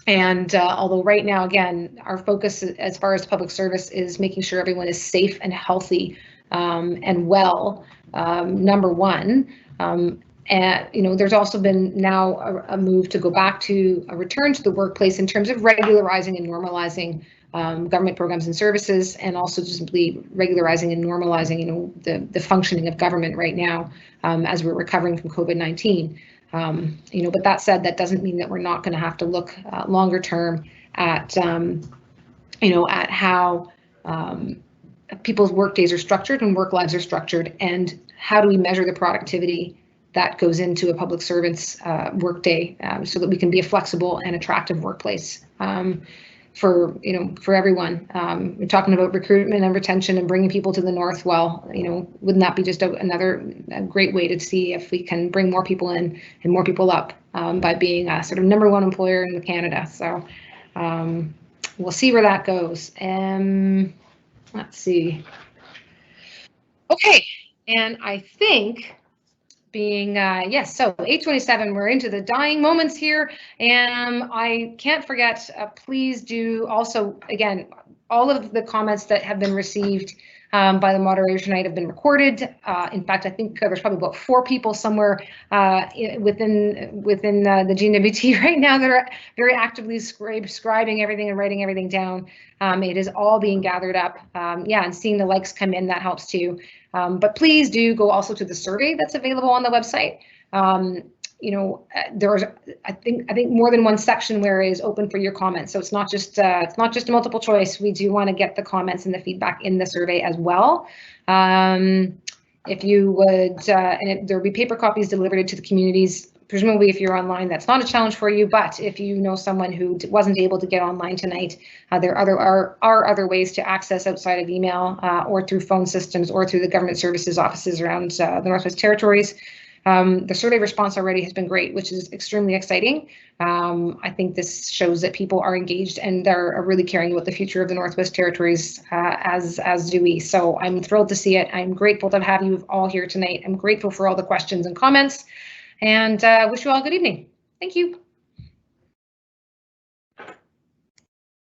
right now, again, our focus as far as public service is making sure everyone is safe and healthy and well, number one. There's also been now a move to go back to a return to the workplace in terms of regularizing and normalizing government programs and services, and also just simply regularizing and normalizing, the functioning of government right now as we're recovering from COVID-19. But that said, that doesn't mean that we're not going to have to look longer term at, at how people's work days are structured and work lives are structured, and how do we measure the productivity that goes into a public servant's workday, so that we can be a flexible and attractive workplace for everyone. We're talking about recruitment and retention and bringing people to the north. Well, wouldn't that be just another great way to see if we can bring more people in and more people up by being a sort of number one employer in Canada? So we'll see where that goes. Let's see. Okay, and I think being yes, so 8:27, we're into the dying moments here, and I can't forget, please do also, again, all of the comments that have been received by the moderator tonight have been recorded. In fact, I think there's probably about 4 people somewhere within the GNWT right now that are very actively scribing everything and writing everything down. It is all being gathered up. And seeing the likes come in, that helps too. But please do go also to the survey that's available on the website. There's I think more than one section where it is open for your comments. So it's not just a multiple choice. We do want to get the comments and the feedback in the survey as well. If you would, there will be paper copies delivered to the communities. Presumably, if you're online, that's not a challenge for you. But if you know someone who wasn't able to get online tonight, there are other ways to access outside of email or through phone systems or through the government services offices around the Northwest Territories. The survey response already has been great, which is extremely exciting. I think this shows that people are engaged and are really caring about the future of the Northwest Territories, as do we. So I'm thrilled to see it. I'm grateful to have you all here tonight. I'm grateful for all the questions and comments, and wish you all a good evening. Thank you.